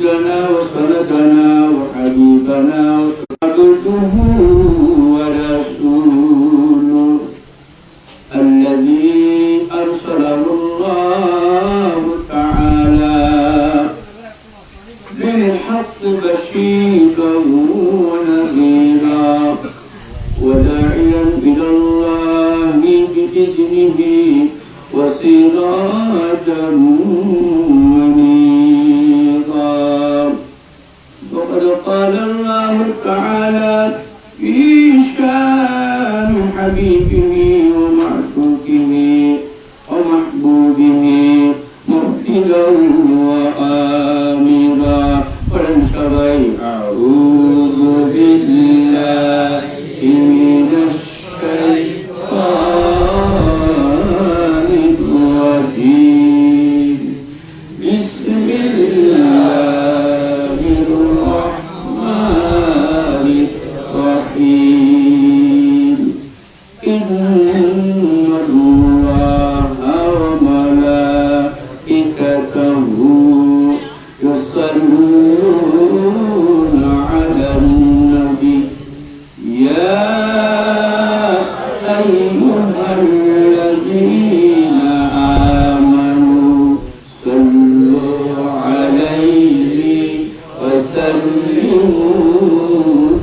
سيدنا وسندنا وحبيبنا وعبده ورسوله الذي أرسله الله تعالى بالحق بشيرا ونذيرا وداعيا إلى الله بإذنه وسراجا منيرا. وقد قال الله تعالى في شان حبيبه ومعشوقه ومحبوبه مهدلا وآمرا. ولنشري أعوذ بالله من الشيطان الرجيم. بسم الله الرحمن الرحيم. إن الله وملائكته يصلون على النبي يا أيها الذين آمنوا صلوا عليه وسلموا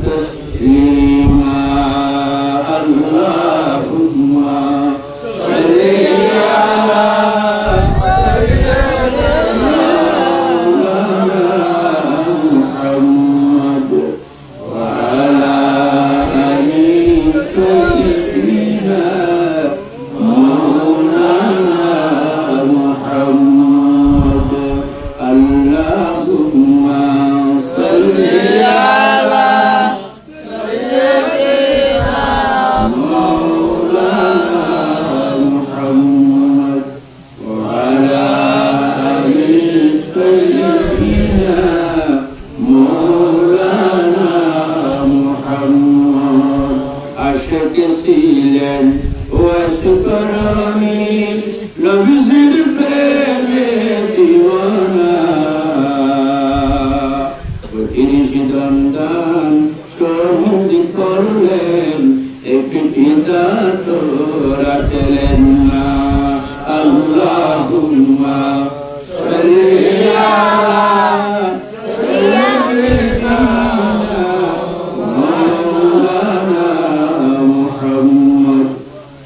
تسليما. اللهم صل على سيدنا محمد وعلى آل سيدنا مولانا محمد. اللهم صل على سيدنا مولانا محمد وعلى آل سيدنا مولانا محمد. عشق سيلن وشكراني لبزر فهم ديوانا وإرش دندان شهود করলেন একটি পিতা তোরা চলেন না. আল্লাহুম্মা সাল্লি আলা সাইয়্যিদিনা মাওলানা মুহাম্মদ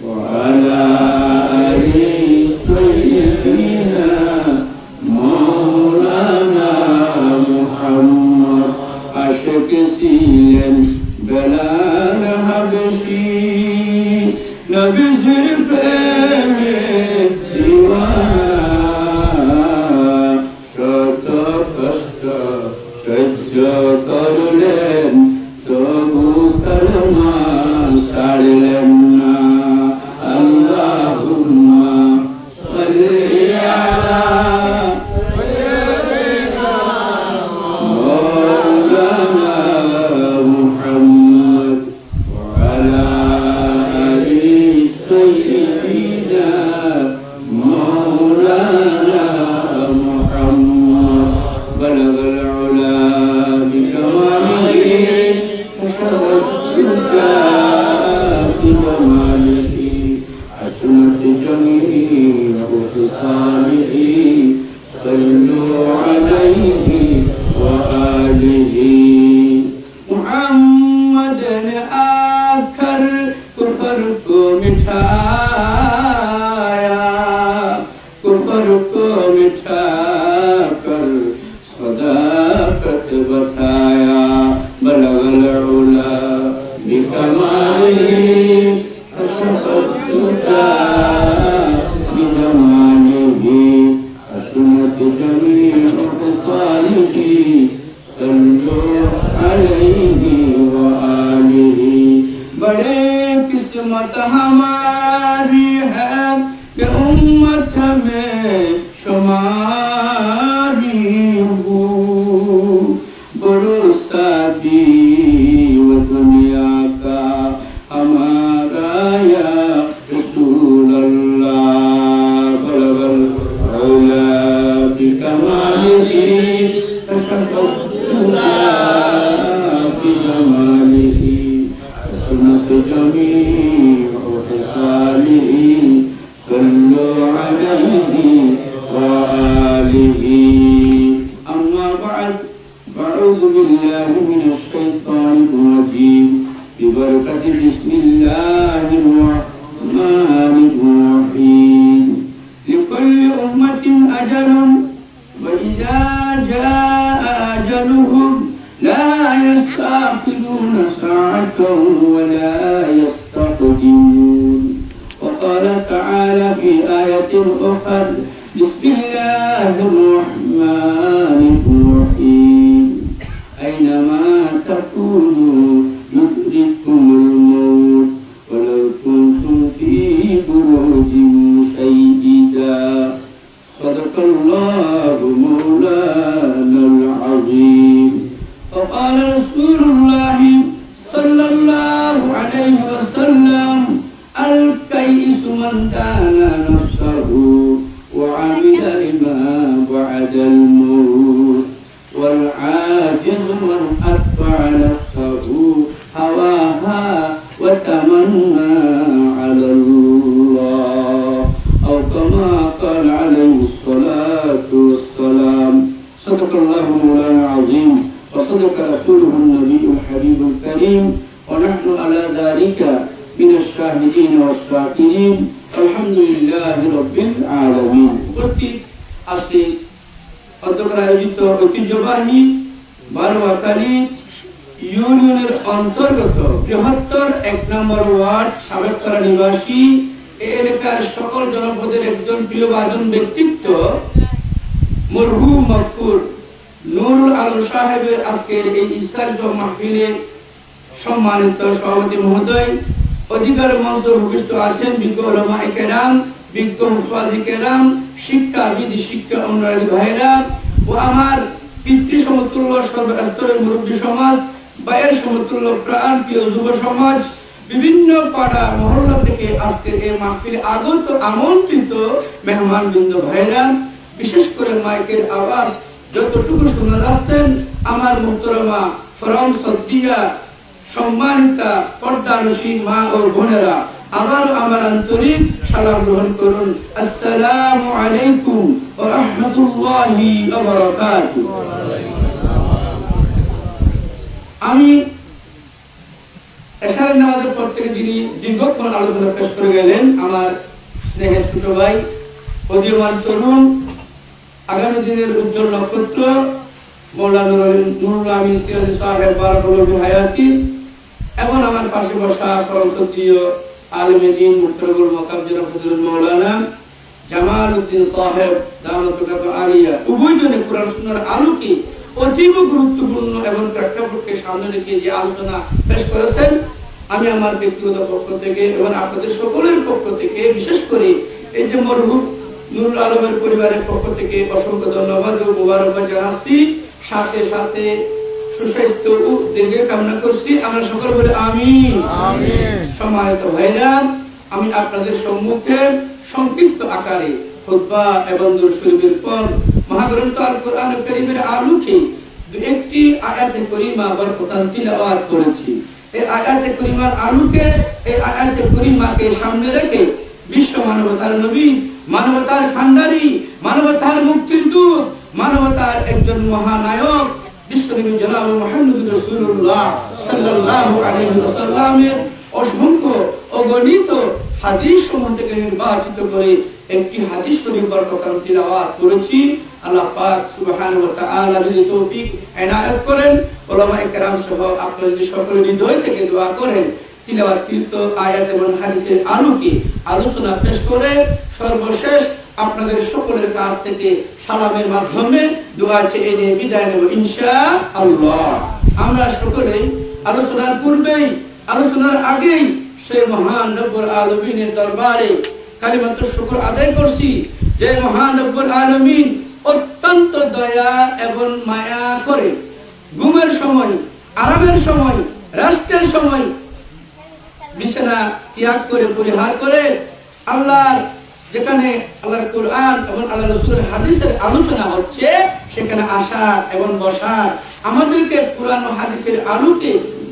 ওয়া আলা আলি সাইয়্যিদিনা মাওলানা মুহাম্মদ. আশিক ছিলেন বেলাল হাবশী নবীর প্রেমে দিওয়ানা. শত কষ্ট সহ্য করলেন তবু কলমা ছাড়লেন না. আল্লাহুম্মা সাল্লি আলা সাইয়্যিদিনা মাওলানা মুহাম্মদ ওয়া আলা আলি সাইয়্যিদিনা مولانا محمد. بلغ العلا بكماله وشرف الهدى بكماله حسنت جميع خصاله. صلوا عليه وآله. محمد ने आकर कुफर को मिटाया, कुफर को मिटाकर सदाकत बताया. बलगल उला बिकमालिही अशरफत हुदा बिजमालिही हसनत जमीअ खसालिही. सल्लु अलैहि व आलिही. बड़े किस्मत हमारी है कि उम्मत में शुमारी हूँ. भरोसा दी वो दुनिया का हमारा या रसूल अल्लाह. बलगल औला बिकमालिही في جماله حسنت جميع خصاله صلوا عليه وآله أما بعد فأعوذ بالله من الشيطان الرجيم ببركة بسم الله الرحمن الرحيم لكل أمة أجل وإذا جاء أجلهم لا يستأخرون ساعة ولا يستقدمون وقال تعالى في آية أخرى بسم الله الرحمن الرحيم أينما تكونوا يدرككم الموت ولو كنتم في بروج مشيدة صدق الله مولانا العظيم وقال رسول الله صلى الله عليه وسلم الكيس من دان نفسه وعمل لما بعد الموت والعاجز من أتبع نفسه هواها وتمنى على الله أو كما قال عليه الصلاة والسلام صدق الله مولانا العظيم وصدق رسوله النبي الحبيب الكريم ونحن على ذلك من الشاهدين والشاكرين الحمد لله رب العالمين আজকে অধ্যক্ষের আয়োজিত ঐতিহ্যবাহী বারোয়াকালী ইউনিয়নের অন্তর্গত বৃহত্তর ১ নম্বর ওয়ার্ড সাবেকতলা নিবাসী এই এলাকার সকল জনপদের একজন প্রিয়ভাজন ব্যক্তিত্ব মরহুম মাগফুর নুরুল আলম সাহেবের আজকের এই ইফতার মাহফিলে সম্মানিত সভাপতি মহোদয় অধিকার মঞ্চ ভূমিষ্ঠ আছেন বিজ্ঞ উলামায়ে কেরাম বিজ্ঞ মুফাজ্জির কেরাম শিক্ষাবিদ শিক্ষা অনুরাগী ভাইরা ও আমার পিতৃ সমতুল্য সর্বস্তরের মুরব্বী সমাজ ভাইয়ের সমতুল্য প্রাণ প্রিয় যুব সমাজ বিভিন্ন পাড়া মহল্লা থেকে আজকে এই মাহফিলে আগত আমন্ত্রিত মেহমানবৃন্দ ভাইরা বিশেষ করে মাইকের আওয়াজ যতটুকু শোনা যাচ্ছেন আমার মুহতারামা ফরম সদ্দিয়া সম্মানিতা পর্দানসী মা ও বোনেরা আবার আমার আন্তরিক সালাম গ্রহণ করুন আসসালামু আলাইকুম ওয়া রাহমাতুল্লাহি ওয়া বারাকাতুহু আমি এশারের নামাজের পর থেকে যিনি দীর্ঘক্ষণ আলোচনা পেশ করে গেলেন আমার স্নেহের ছোট ভাই উদীয়মান তরুণ আগামী দিনের উজ্জ্বল নক্ষত্র মাওলানা নুরুল আমিন সিরাজি সাহেব বারাকাতুহু হায়াতি এবং আমার পাশে বসা ফরমসদীয় আলেমে দ্বীন মুহতারামুল মাকাম জনাব ফজলুল মাওলানা জামাল উদ্দিন সাহেব দামাতুল আলিয়া উভয়জনে কুরআন সুন্নাহর আলোকে অতীব গুরুত্বপূর্ণ এবং প্রেক্ষাপটকে সামনে রেখে যে আলোচনা পেশ করেছেন আমি আমার ব্যক্তিগত পক্ষ থেকে এবং আপনাদের সকলের পক্ষ থেকে বিশেষ করে এই যে মরহুম নুরুল আলমের পরিবারের পক্ষ থেকে অসংখ্য ধন্যবাদ ও মোবারকবাদ জানাচ্ছি সাথে সাথে সুস্বাস্থ্য ও দীর্ঘ কামনা করছি আমরা সকলে বলি আমিন আমিন সম্মানিত ভাইরা আমি আপনাদের সম্মুখে সংক্ষিপ্ত আকারে খুতবা এবং দুরূদ শরীফের পর মহাগ্রন্থ আল কোরআনুল কারীমের আলোকে একটি আয়াতে কারিমা বরকতান তিলাওয়াত করেছি এই আয়াতে কারিমার আলোকে এই আয়াতে কারিমাকে সামনে রেখে বিশ্ব মানবতার নবী মানবতার খান্ডারি মানবতার মুক্তির দূত মানবতার একজন মহানায়ক বিশ্বনবী জনাব মুহাম্মদুর রাসূলুল্লাহ সাল্লাল্লাহু আলাইহি ওয়াসাল্লামের অসংখ্য অগণিত হাদিস সমূহ থেকে নির্বাচিত করে একটি হাদিস শরীফ বরকতান তিলাওয়াত করেছি আল্লাহ পাক সুবহানাহু ওয়া তাআলা যদি তৌফিক এনায়েত করেন উলামায়ে কেরাম সহ আপনারা যদি সকলে হৃদয় থেকে দোয়া করেন তিলাওয়াতকৃত আয়াত এবং হাদিসের আলোকে আলোচনা পেশ করে সর্বশেষ আপনাদের সকলের কাছ থেকে সালামের মাধ্যমে দোয়া চেয়ে নিয়ে বিদায় নেব ইনশাআল্লাহ আমরা সকলেই আলোচনার পূর্বেই আলোচনার আগেই সেই মহান রব্বুল আলামিনের দরবারে কালিমাতু শুকর আদায় করছি যে মহান রব্বুল আলামিন অত্যন্ত দয়া এবং মায়া করে ঘুমের সময় আরামের সময় রাষ্ট্রের সময় বিছানা ত্যাগ করে পরিহার করে আল্লাহর যেখানে আল্লাহর কোরআন এবং আল্লাহ রাসূলের হাদিসের আলোচনা হচ্ছে, সেখানে আসার এবং বসার, আমাদেরকে কোরআন ও হাদিসের আলোকে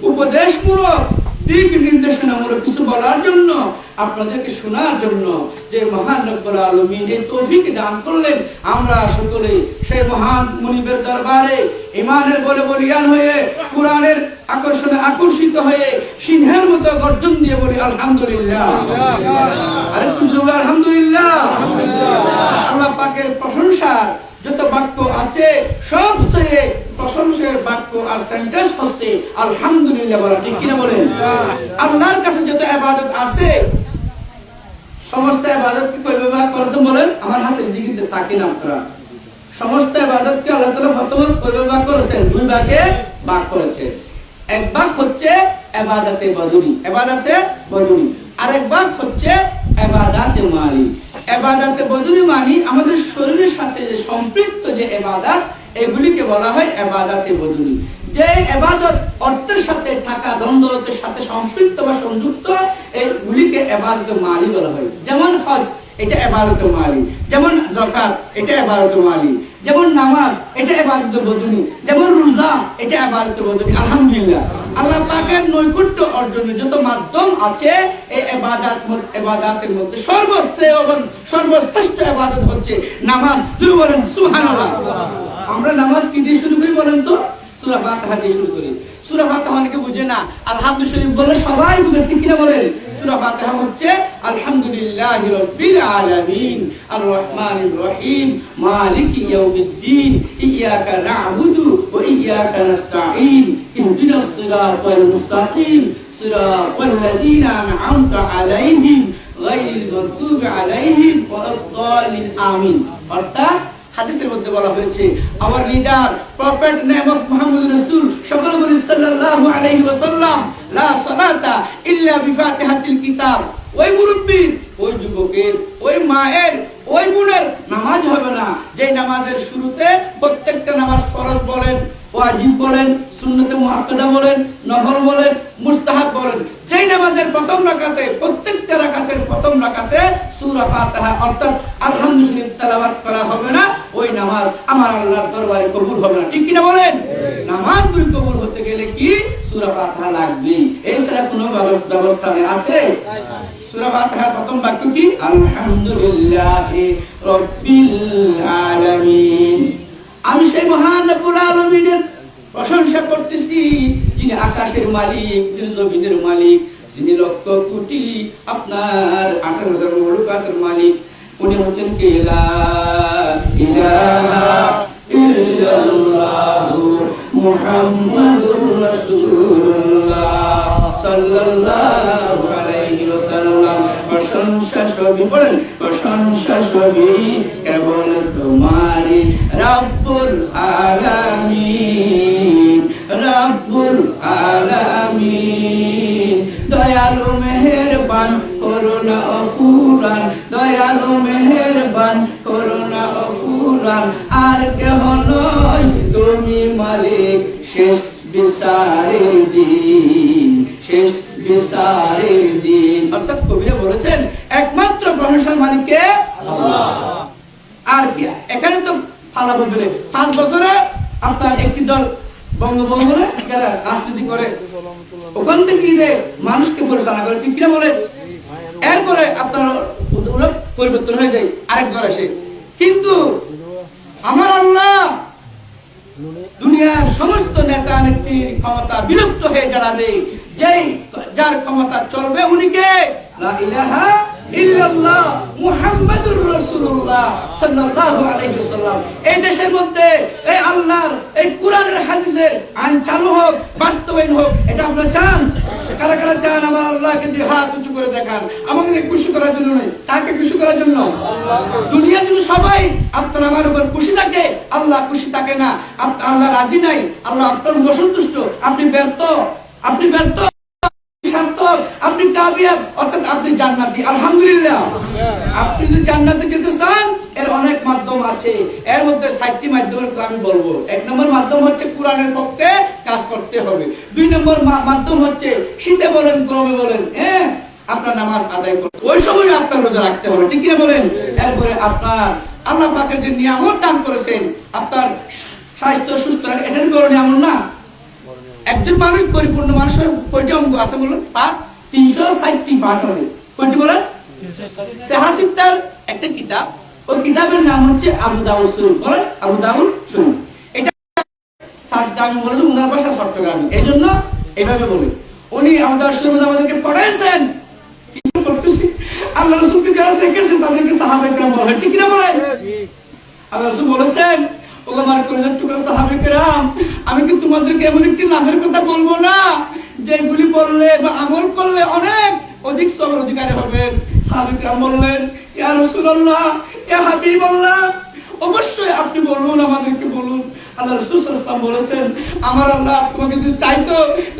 উপদেশমূলক দিক নির্দেশনামূলক কিছু বলার জন্য, আপনাদেরকে শোনার জন্য যে মহান রব্বুল আলামিন এই তৌফিক দান করলেন, আমরা সকলে সেই মহান মুনিবের দরবারে ঈমানের বলে বলিয়ান হয়ে, কোরআনের আকর্ষণে আকর্ষিত হয়ে সিংহের মতো গর্জন দিয়ে বলি আলহামদুলিল্লাহ। আরেকটু জোরে আলহামদুলিল্লাহ। আল্লাহ পাকের প্রশংসার যত বাক্য আছে, সবচেয়ে প্রশংসার বাক্য আর সেন্টেন্স হচ্ছে আলহামদুলিল্লাহ বলা, ঠিক কিনা বলেন? আল্লাহর কাছে যত ইবাদত আছে, সমস্ত ইবাদত কি কয় ভাগ করেছেন বলেন? আমার হাতের দিকে তাকিয়ে না আপনারা। সমস্ত ইবাদতকে আল্লাহ তাআলা প্রথমে কয় ভাগ করেছেন? দুই ভাগে ভাগ করেছেন। এক ভাগ হচ্ছে ইবাদতে বদনি, ইবাদতে বদনি, আর এক ভাগ হচ্ছে ইবাদতে মালি। ইবাদতে বদনি মানে আমাদের শরীরের সাথে যে সম্পৃক্ত যে ইবাদত, এগুলিকে বলা হয় ইবাদতে বদনি। যে ইবাদত অর্থের সাথে থাকা, দ্বন্দ্বের সাথে সম্পৃক্ত বা সংযুক্ত, এগুলিকে ইবাদতে মালি বলা হয়। যেমন হজ, এটা ইবাদতে মালি। যেমন যাকাত, এটা ইবাদতে মালি। যেমন নামাজ, এটা ইবাদতে বদনি। যেমন রোজা, এটা ইবাদতে বদনি। আলহামদুলিল্লাহ, আল্লাহ পাকের নৈকট্য অর্জনের যত মাধ্যম আছে, এই ইবাদতের মধ্যে সর্বশ্রেষ্ঠ এবং সর্বশ্রেষ্ঠ ইবাদত হচ্ছে নামাজ। তুমি বলেন সুবহানাল্লাহ। আমরা নামাজ কি দিয়ে শুরু করি বলেন তো? সূরা ফাতিহা দিয়ে শুরু করি। সূরা ফাতিহা অনেকে বুঝে না, আলহামদুলিল্লাহ শরীফ বলে সবাই বুঝে, ঠিক কিনা বলেন? সূরা ফাতিহা হচ্ছে আলহামদুলিল্লাহি রাব্বিল আলামিন আর রহমানির রহিম মালিকি ইয়াউমিদ্দিন ইয়্যাকা না'বুদু ওয়া ইয়্যাকা নাস্তাঈন ইহদিনাস সিরাতাল মুস্তাকিম সিরাতাল লাযীনা আন'আমতা আলাইহিম গায়রিল মাগদুবি আলাইহিম ওয়ালাদ-দাল্লিন আমিন। অর্থাৎ হাদিসের মধ্যে বলা হয়েছে, hour leader prophet name of Muhammad রাসূল সাল্লাল্লাহু আলাইহি ওয়াসাল্লাম, লা সালাতা ইল্লা বিফাতিহাতিল কিতাব। ওই মুরব্বি, ওই যুবকের, ওই মায়ের, ওই বোনের নামাজ হবে না যে নামাজের শুরুতে প্রত্যেকটা নামাজ ফরজ বলেন, ওয়াজিব বলেন, সুন্নতে মুআক্কাদা বলেন, নফল বলেন, মুস্তাহাব বলেন, যেই নামাজের প্রথম রাকাতে, প্রত্যেকটা রাকাতের প্রথম রাকাতে সূরা ফাতিহা অর্থাৎ আলহামদুলিল্লাহ তেলাওয়াত করা হবে না, ওই নামাজ আমার আল্লাহর দরবারে কবুল হবে না, ঠিক কিনা বলেন? নামাজগুলি কবুল হতে গেলে কি সূরা ফাতিহা লাগবে, এছাড়া কোনো ব্যবস্থা আছে? সূরা ফাতিহার প্রথম বাক্য কি? আলহামদুলিল্লাহি রাব্বিল আলামিন। আমি সেই মহান রব্বুল আলামিনের প্রশংসা করতেছি, যিনি আকাশের মালিক, যিনি জমিনের মালিক, যিনি লক্ষ কোটি আপনার 18,000 মখলুকাতের মালিক। উনি হচ্ছেন কে? লা ইলাহা ইল্লাল্লাহু মুহাম্মাদুর রাসূলুল্লাহ সাল্লাল্লাহু আলাইহি ওয়াসাল্লাম। প্রশংসা সবই বলেন, প্রশংসা সবই কেবল তোমারই রব্বুল আলামিন, রব্বুল আলামিন। দয়ালু মেহেরবান করুণা অফুরান, দয়ালু মেহেরবান করুণা অফুরান, আর কেহ নয় তুমি মালিক শেষ বিচারের দিন, শেষ বিচারের দিন। অর্থাৎ কবিরা বলেছেন একমাত্র প্রশংসার মালিক কে? আল্লাহ। আর কি এখানে তো ফালা বদলে 5 বছরে আপনার একটি দল বঙ্গভঙ্গরে যারা রাজনীতি করে, ওখান থেকে যে মানুষকে পরিচালনা করে, ঠিক কিনা বলে? এরপরে আপনার পরিবর্তন হয়ে যায়, আরেক দল আসে। কিন্তু আমার আল্লাহ দুনিয়ার সমস্ত নেতা নেত্রীর ক্ষমতা বিলুপ্ত হয়ে দাঁড়াবে, যেই যার ক্ষমতা চলবে উনিকে লা ইলাহা ইল্লাল্লাহ মুহাম্মাদুর রাসূলুল্লাহ সাল্লাল্লাহু আলাইহি ওয়াসাল্লাম। এই দেশের মধ্যে এই আল্লাহর এই কোরআনের হাদিসের আইন চালু হোক, বাস্তবায়ন হোক, এটা আপনারা চান? কারা কারা চান আমার আল্লাহকে দুই হাত উঁচু করে দেখান? আমাকে খুশি করার জন্য নয়, তাকে খুশি করার জন্য। দুনিয়া যদি সবাই আপনার আমার উপর খুশি থাকে, আল্লাহ খুশি থাকে না, আল্লাহ রাজি নাই, আল্লাহ আপনার অসন্তুষ্ট, আপনি ব্যর্থ, আপনি ব্যর্থ, আপনি কামিয়াব, অর্থাৎ আপনি জান্নাতি। আলহামদুলিল্লাহ। আপনি যদি জান্নাতে যেতে চান, এর অনেক মাধ্যম আছে, এর মধ্যে 7টি মাধ্যমের কথা আমি বলবো। 1 নম্বর মাধ্যম হচ্ছে কোরআনের পক্ষে কাজ করতে হবে। 2 নম্বর মাধ্যম হচ্ছে শীতে বলেন গরমে বলেন, আপনার নামাজ আদায় করতে, ওই সময় আপনার রোজা রাখতে হবে, ঠিক কিনা বলেন? এরপরে আপনার আল্লাহ পাকের যে নিয়ামত দান করেছেন, আপনার স্বাস্থ্য সুস্থ রাখে, এটার বড় নিয়ামত না? একজন মানুষ পরিপূর্ণ মানুষের কয়টি অঙ্গ আছে বলুন? পাঠ 360টি পাঠ হবে। কয়টি বলেন? সেহাসিত্তার একটা কিতাব, ওই কিতাবের নাম হচ্ছে আবু দাউদ শরীফ। বলেন আবু দাউদ শরীফ। এটা আমি বলে উনার ভাষা চট্টগ্রামী, এই জন্য এইভাবে বলি। উনি আবু দাউদ শরীফ আমাদেরকে পড়াইছেন। আল্লাহ রাসূলকে যারা দেখেছেন তাদেরকে সাহাবায়ে কেরাম বলে, ঠিক কিনা বলেন? আল্লাহ রাসূল বলেছেন, ও আমার কলিজার টুকরা সাহাবায়ে কেরাম, আমি কি তোমাদেরকে এমন একটি লাভের কথা বলবো না যেগুলি পড়লে বা আমল করলে অনেক অধিক সওয়াবের অধিকারী হবেন? সাহাবায়ে কেরাম বললেন, ইয়া রাসূলুল্লাহ, ইয়া হাবিবাল্লাহ, অবশ্যই আপনি বলুন, আমাদেরকে বলুন। আল্লাহ রাসূল সাল্লাল্লাহু আলাইহি ওয়াসাল্লাম বলেছেন, আমার আল্লাহ তোমাকে যদি চাইতো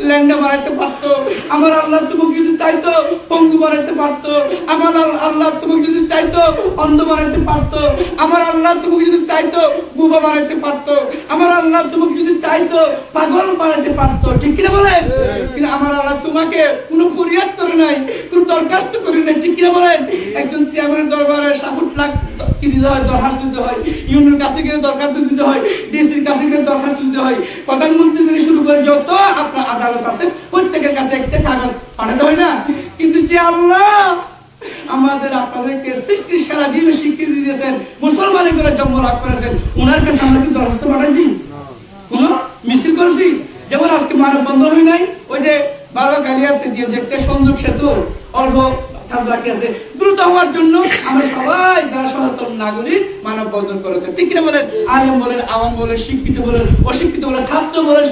ল্যাংড়া বানাইতে পারতো, আমার আল্লাহ তোমাকে যদি চাইতো পঙ্গু বানাইতে পারতো, আমার আল্লাহ তোমাকে যদি চাইতো অন্ধ বানাইতে পারতো, আমার আল্লাহ তোমাকে যদি চাইতো বুবা বানাইতে পারতো, আমার আল্লাহ তোমাকে যদি চাইতো পাগল বানাইতে পারতো, ঠিক কিনা বলেন? কিন্তু আমার আল্লাহ তোমাকে কোনো ফরিয়াদ করে নাই, কোনো দরখাস্ত করে নাই, ঠিক কিনা বলেন? একজন চেয়ারম্যানের দরবারে 60 লাখ কি দিতে হয়, দরখাস্ত দিতে হয়, ইউনিয়নের কাছে গিয়ে দরখাস্ত দিতে হয়, ডিসির কাছে গিয়ে দরখাস্ত দিতে হয়, প্রধানমন্ত্রী থেকে শুরু করে যত আপনার আদালত আছে প্রত্যেকের কাছে একটা কাগজ পাঠাতে হয় না? কিন্তু যে আল্লাহ আমাদের আপনাদেরকে সৃষ্টির সারা জীবে স্বীকৃতি দিয়েছেন, মুসলমানের করে জন্ম লাভ করেছেন, ওনার কাছে আমরা কি দরখাস্ত পাঠাইছি? কোন মিছিল করেছি? যেমন আজকে মানববন্ধন হয় নাই, ওই যে 12 গালিয়াতে দিয়ে যে একটা সংযোগ সেতু অল্প বাকি আছে, দ্রুত হওয়ার জন্য আমরা সবাই যারা সচেতন নাগরিক মানববন্ধন করেছে, ঠিক কিনা বলেন? আলেম বলেন, আওয়াম বলেন, শিক্ষিত বলেন, অশিক্ষিত বলেন, ছাত্র বলেন,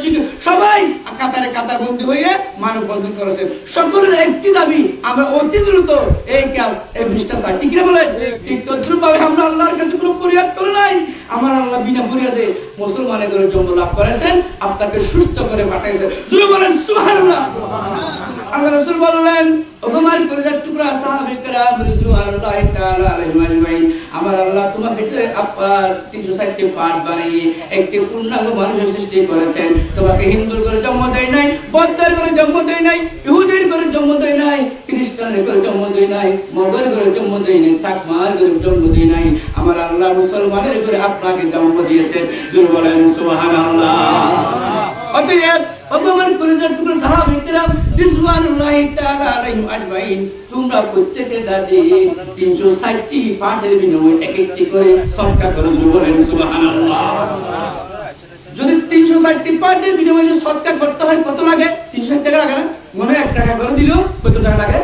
সবাই কাতারে কাতার বন্দী হয়ে মানববন্ধন করেছে। সকলের একটি দাবি, আমরা অতি দ্রুত এই কাজ, এই ভ্রষ্টাচার, ঠিক কিনা বলেন? ঠিক তদ্রুপ ভাবে আমরা আল্লাহর কাছে কোনো ফরিয়াদ করে নাই। আমার আল্লাহ বিনা ফরিয়াদে মুসলমানের করে জন্ম লাভ করেছেন, আপনাকে সুস্থ করে পাঠাইছেন। জোরে বলেন সুবহানাল্লাহ। আল্লাহ রাসূল বললেন, ওগমার কলিজার টুকরা সাহাবায়ে কেরাম রিজওয়ানুল্লাহি তাআলা আলাইহিম আজমাইন, আমার আল্লাহ তোমাকে আপনার 360টি পাঠ বানিয়ে একটি পূর্ণাঙ্গ মানুষের সৃষ্টি করেছেন। তোমাকে হিন্দুর করে জন্ম দেয় নাই, বৌদ্ধের করে জন্ম দেয় নাই, ইহুদির করে জন্ম দেয় নাই, খ্রিস্টানের করে জন্ম দেয় নাই, মগের করে জন্ম দেয় নাই, চাকমার করে জন্ম দেয় নাই। আমার আল্লাহ মুসলমানের করে আপনাকে জন্ম দিয়েছেন। জোরে বলেন সুবহানাল্লাহ। অতএব ওগমার কলিজার টুকরা সাহাবায়ে কেরাম রিজওয়ানুল্লাহি তাআলা আলাইহিম আজমাইন, তোমরা প্রত্যেকে দাদি 360টি পাঠের বিনিময়ে এক একটি করে সদকা করো। বলেন সুবহানাল্লাহ। যদি 360টি পাঠের বিনিময়ে সদকা করতে হয় কত লাগে? 360 টাকা লাগে না? মনে 1 টাকা করে দিলেও কত টাকা লাগে?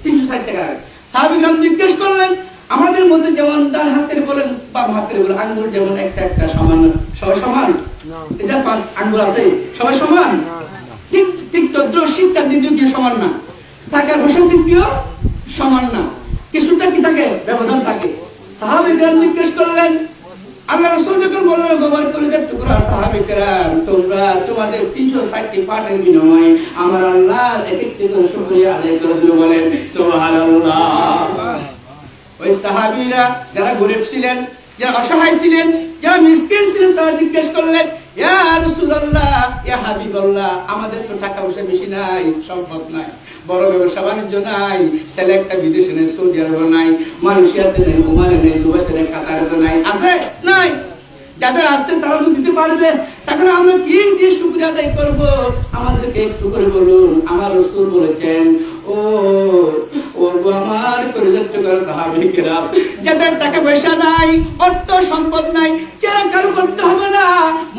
360 টাকা লাগে। সাহাবায়ে কেরাম জিজ্ঞেস করলেন, আমাদের মধ্যে যেমন ডান হাতের বলেন বাম হাতের বলেন আঙ্গুল যেমন একটা একটা সমান, সবাই সমান? এটা 5 আঙ্গুল আছে, সবাই সমান? ঠিক ঠিক তদ্রুপ শিক্ষার দিক দিয়ে সমান না, টাকার পয়সার দিক দিয়েও সমান না, কিছুটা কি থাকে? ব্যবধান থাকে। সাহাবায়ে কেরাম জিজ্ঞেস করলেন, আল্লাহ রাসূল যখন বললেন, গোবর কলিজার টুকরা সাহাবায়ে কেরাম, তোমরা তোমাদের 360টি পাঠের বিনিময়ে আমার আল্লাহর এক একটি করে শুকরিয়া আদায় করে বলেন সুবহানাল্লাহ। ওই সাহাবীরা যারা গরিব ছিলেন, যারা অসহায় ছিলেন, যারা মিসকিন ছিলেন, তারা জিজ্ঞেস করলেন, ইয়া রাসূলুল্লাহ, ইয়া হাবিবাল্লাহ, আমাদের তো টাকা পয়সা বেশি নাই, সম্পদ নাই, বড় ব্যবসা বাণিজ্য নাই, ছেলে একটা বিদেশে নেই, সৌদি আরবে নাই, মালয়েশিয়াতে নেই, ওমানে নেই, দুবাইতে নেই, কাতারে নাই, আছে নাই? যাদের আসছে তারা তো দিতে পারবে, তাহলে আমরা কি দিয়ে শুকরিয়া আদায় করব? আমাদেরকে একটু করে বলুন। আমার রাসূল বলেছেন, ও আমার কলিজার টুকরা সাহাবায়ে কেরাম, যাদের টাকা পয়সা নাই, অর্থ সম্পদ নাই, চেহারা কারো করতে হবে না,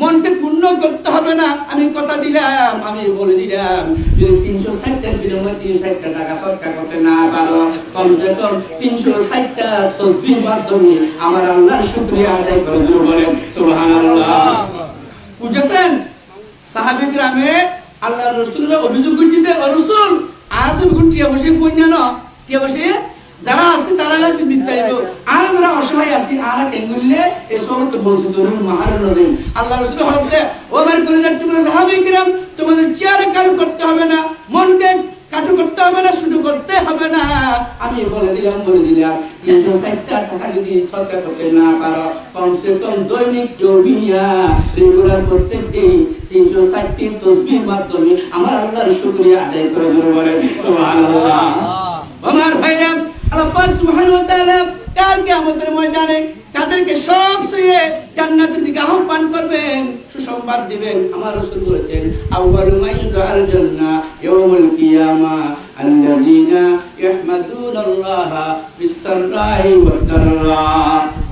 মনকে পূর্ণ করতে হবে না, আমি কথা দিলাম, আমি বলে দিলাম, যদি 360টার বিনিময়ে 360টা টাকা সদকা করতে না পারো, কমসে কম 360টা তাসবিহ মাধ্যমে আমার আল্লাহর শুকরিয়া আদায় করো। বলেন সুবহানাল্লাহ। বুঝেছেন? সাহাবায়ে কেরামে আল্লাহর রাসূলের অভিযোগ করতে, ও রাসূল আর তো গুটিয়া বসে পয়না না, টিয়া বসে যারা আছে তারা লাগতে দিতে হইব, আর যারা অসহায় আছে আর কেঙ্গুললে এই সমস্ত বংশধরের মাহারণ দেন। আল্লাহ রাসূল হচ্ছে, ও আমার কলিজার টুকরা সাহাবায়ে কেরাম, তোমাদের চেহারা কারো করতে হবে না, মনকে কাটু করতে হবে না, শুধু করতে হবে না, আমি বলে দিলাম 360টা টাকা যদি সদকা করতে না পারো, কমসে কম দৈনিক জমিয়া রেগুলার প্রত্যেক দিন 360টি তাসবিহ মাধ্যমে আমার আল্লাহর শুকরিয়া আদায় করে। বলেন সুবহানাল্লাহ। আমার ভাইরা, আল্লাহ পাক সুবহানাহু ওয়া তাআলা কাল কিয়ামতের ময়দানে তাদেরকে সব ছুঁয়ে জান্নাতের দিকে আহ্বান করবেন, সুসংবাদ দিবেন। আমার রাসূল বলেছেন, আউয়ালু মান ইউদআল জান্নাহ ইয়াউমুল কিয়ামাহ আল্লাযীনা ইয়াহমাদুনাল্লাহা বিস-সাররাই ওয়াদ-দাররা।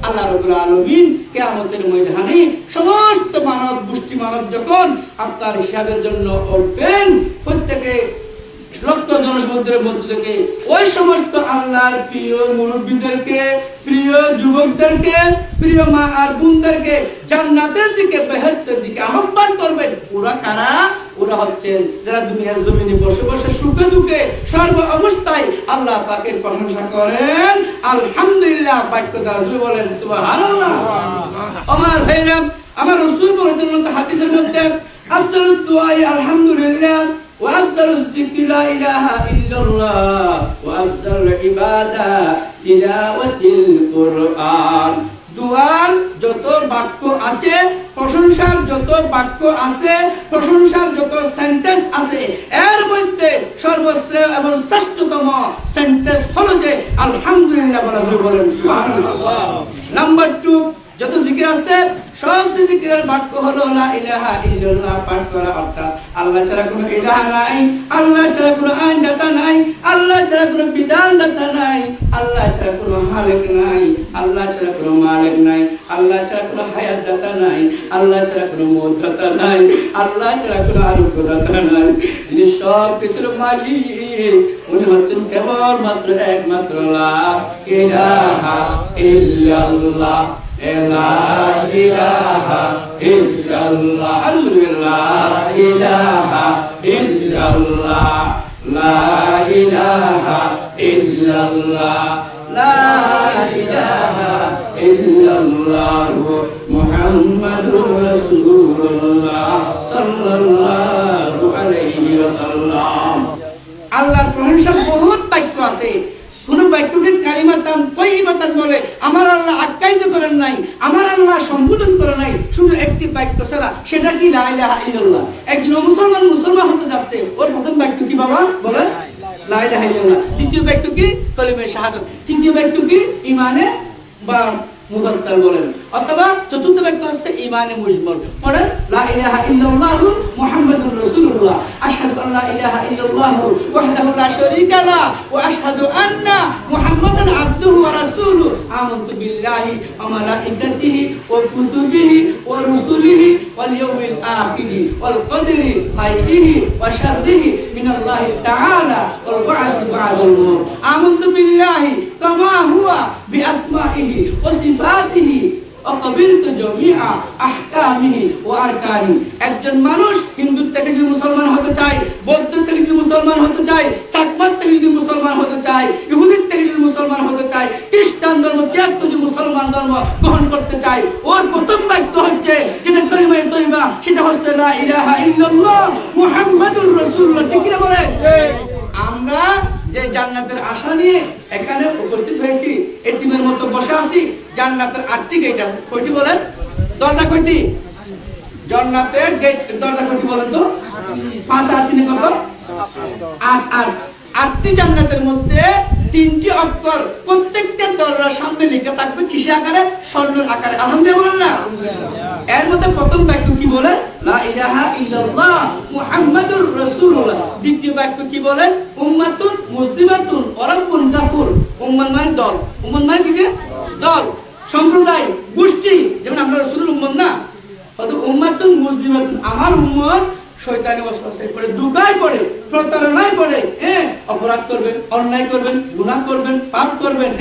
আল্লাহ রাব্বুল আলামিন কিয়ামতের ময়দানে সমস্ত মানব গোষ্ঠী মানব যখন আপনার হিসাবের জন্য উঠবেন, প্রত্যেকে লক্ষ জনসমুদ্রের মধ্য থেকে ওই সমস্ত আল্লাহর প্রিয় মুরব্বীদেরকে, প্রিয় যুবকদেরকে, প্রিয় মা আর বোনদেরকে জান্নাতের দিকে, বেহেশতের দিকে আহ্বান করবেন। ওরা কারা? ওরা হচ্ছেন যারা দুনিয়ার জমিনে বসে বসে সুখে দুঃখে সর্ব অবস্থায় আল্লাহ পাকের প্রশংসা করেন, আলহামদুলিল্লাহ বাক্য দ্বারা জুড়ে বলেন সুবহানাল্লাহ। আমার ভাইরা, আমার রাসূল বলেছেন হাদিসের মধ্যে, আফদালুদ দুআই আলহামদুলিল্লাহ وأفضل الذكر لا إله إلا الله وأفضل العبادة تلاوة القرآن। দুয়ার যত বাক্য আছে, প্রশংসার যত বাক্য আছে, প্রশংসার যত সেন্টেন্স আছে, এর মধ্যে সর্বশ্রেষ্ঠ এবং শ্রেষ্ঠতম সেন্টেন্স হলো যে আলহামদুলিল্লাহ বলেন সুবহানাল্লাহ। নাম্বার 2, যত জিকির আছে সব জিকিরের বাক্য হলো লা ইলাহা ইল্লাল্লাহ পাঠ করা, অর্থাৎ আল্লাহ ছাড়া কোনো ইলাহ নাই, আল্লাহ ছাড়া কোনো আইনদাতা নাই, আল্লাহ ছাড়া কোনো বিধানদাতা নাই, আল্লাহ ছাড়া কোনো মালিক নাই, আল্লাহ ছাড়া কোনো মালিক নাই, আল্লাহ ছাড়া কোনো হায়াতদাতা নাই, আল্লাহ ছাড়া কোনো মৌতদাতা নাই, আল্লাহ ছাড়া কোনো আরোগ্যদাতা নাই। যিনি সব কিছুর মালিক, উনি হচ্ছেন কেবল মাত্র একমাত্র লা ইলাহা ইল্লাল্লাহ। লা ইলাহা ইল্লাল্লাহ, লা ইলাহা ইল্লাল্লাহ, লা ইলাহা ইল্লাল্লাহ, লা ইলাহা ইল্লাল্লাহ মুহাম্মাদুর রাসূলুল্লাহ সাল্লাল্লাহু আলাইহি ওয়াসাল্লাম। আল্লাহর প্রশংসা বহুত বাক্য আছে। কোন বাক্যকে কালিমাতান তাইয়িবাতান বলে আমার আল্লাহ আখ্যায়িত করেন নাই, আমার আল্লাহ সম্বোধন করে নাই, শুধু একটি বাক্য ছাড়া, সেটা কি লা ইলাহা ইল্লাল্লাহ। একজন মুসলমান হতে যাচ্ছে, ওর প্রথম বাক্য কি বাবা বলে? লা ইলাহা ইল্লাল্লাহ। দ্বিতীয় বাক্য কি? কালিমায়ে শাহাদাত। তৃতীয় বাক্য কি? ঈমানে বা মুফাসসাল বলেন, অথবা চতুর্থ বাক্য হচ্ছে ঈমানে মুজমাল। পড়েন লা ইলাহা ইল্লাল্লাহু মুহাম্মাদুর রাসূলুল্লাহ, আশহাদু আল্লা ইলাহা ইল্লাল্লাহু ওয়াহদাহু লা শারীকা লাহু ওয়া আশহাদু আন্না মুহাম্মাদান আবদুহু ওয়া রাসূলুহু, আমানতু বিল্লাহি ওয়া মালাইকাতিহি ওয়া কুতুবিহি ওয়া রুসুলিহি ওয়াল ইয়াউমিল আখিরি ওয়াল কদরি খাইরিহি ওয়া শাররিহি মিনাল্লাহি তাআলা ওয়াল বা'থি বা'দাল মাউত, আমানতু বিল্লাহি কামা হুয়া বিআসমাইহি ওয়া সিফাতিহি ওয়া ক্বাবিলতু জামিআ আহকামিহি ওয়া আরকানিহি। একজন মানুষ হিন্দু থেকে যদি মুসলমান হতে চায়, বৌদ্ধ থেকে যদি মুসলমান হতে চায়, চাকমার থেকে যদি মুসলমান হতে চায়, ইহুদির থেকে যদি মুসলমান হতে চায়, খ্রিস্টান ধর্ম ত্যাগ করে যদি মুসলমান ধর্ম গ্রহণ করতে চায়, ওর প্রথম বাক্য হচ্ছে যেটা কালিমায়ে তাইয়্যিবা, সেটা হচ্ছে লা ইলাহা ইল্লাল্লাহ মুহাম্মাদুর রাসূলুল্লাহ। ঠিক কি না বলে? আমরা যে জান্নাতের আশা নিয়ে এখানে উপস্থিত হয়েছি, এতিমের মতো বসে আছি, জান্নাতের 8টি গেট আছে। কয়টি বলেন? দরজা কয়টি? জান্নাতের গেট দরজা কয়টি বলেন তো? 5 আর 3 কত? 8। 8টি জান্নাতের মধ্যে 3টি অক্ষর প্রত্যেকটা দরজার সামনে লেখা থাকবে কিসের আকারে? স্বর্ণের আকারে। আলহামদুলিল্লাহ বলেন না? এর মধ্যে প্রথম বাক্য কি বলে? লা ইলাহা ইল্লাল্লাহ মুহাম্মাদুর রাসূলুল্লাহ। দ্বিতীয় বাক্য কি বলেন? উম্মাতুন মুসলিমাতুন ওয়া রাব্বুন গাফুর। উম্মাত মানে দল, উম্মাত মানে কি? দল, সম্প্রদায়, গোষ্ঠী। যেমন আমরা রাসূলের উম্মত না, হয়তো উম্মাতুন মুসলিমাতুন, আমার উম্মত শয়তানি ওয়াসওয়াসায় পড়ে, দুগায় পড়ে, প্রতারণায় পড়ে, অপরাধ করবেন, অন্যায় করবেন, গুনাহ করবেন, পাপ করবেন।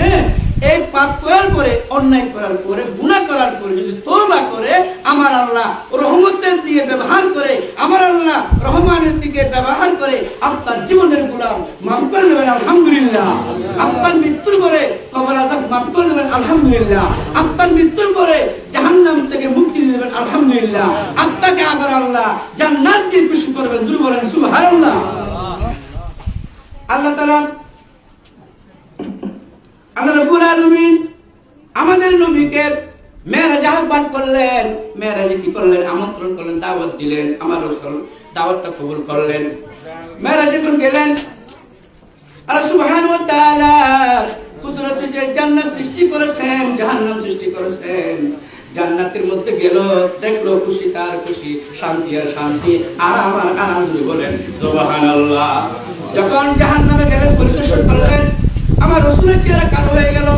এই পাপ করার পরে, অন্যায় করার পরে, গুনাহ করার পরে যদি তওবা করে, আমার আল্লাহ রহমতের দিয়ে ব্যবহার করে, আমার আল্লাহ রহমানের দিকে ব্যবহার করে আপনার জীবনের গুনাহ মাফ করে নেবেন আলহামদুলিল্লাহ। আপনার মৃত্যুর পরে কবর আযাব মাফ করে নেবেন আলহামদুলিল্লাহ। আপনার মৃত্যুর পরে জাহান্নাম থেকে মুক্তি দিবেন আলহামদুলিল্লাহ। আপনাকে আবার আল্লাহ জান্নাত দিয়ে খুশি করবেন। জোরে বলেন সুবহানাল্লাহ। আল্লাহ তাআলা আল্লাহ রাব্বুল আলামিন আমাদের নবীকে মেরাজে আহ্বান করলেন, মেরাজে কি করলেন? আমন্ত্রণ করলেন, দাওয়াত দিলেন। আমার রাসূল দাওয়াতটা কবুল করলেন। মেরাজে যখন গেলেন, আল্লাহ সুবহানাহু ওয়া তাআলা কুদরতে যে জান্নাত সৃষ্টি করেছেন, জাহান্নাম সৃষ্টি করেছেন। জান্নাতের মধ্যে গেল, দেখলো খুশি তার খুশি, শান্তি আর শান্তি, আরাম আর আরাম। বলেন সুবহানাল্লাহ। যখন জাহান্নামে গেলেন, পরিদর্শন করলেন, আমার রাসূলের চেহারা কালো হয়ে গেল।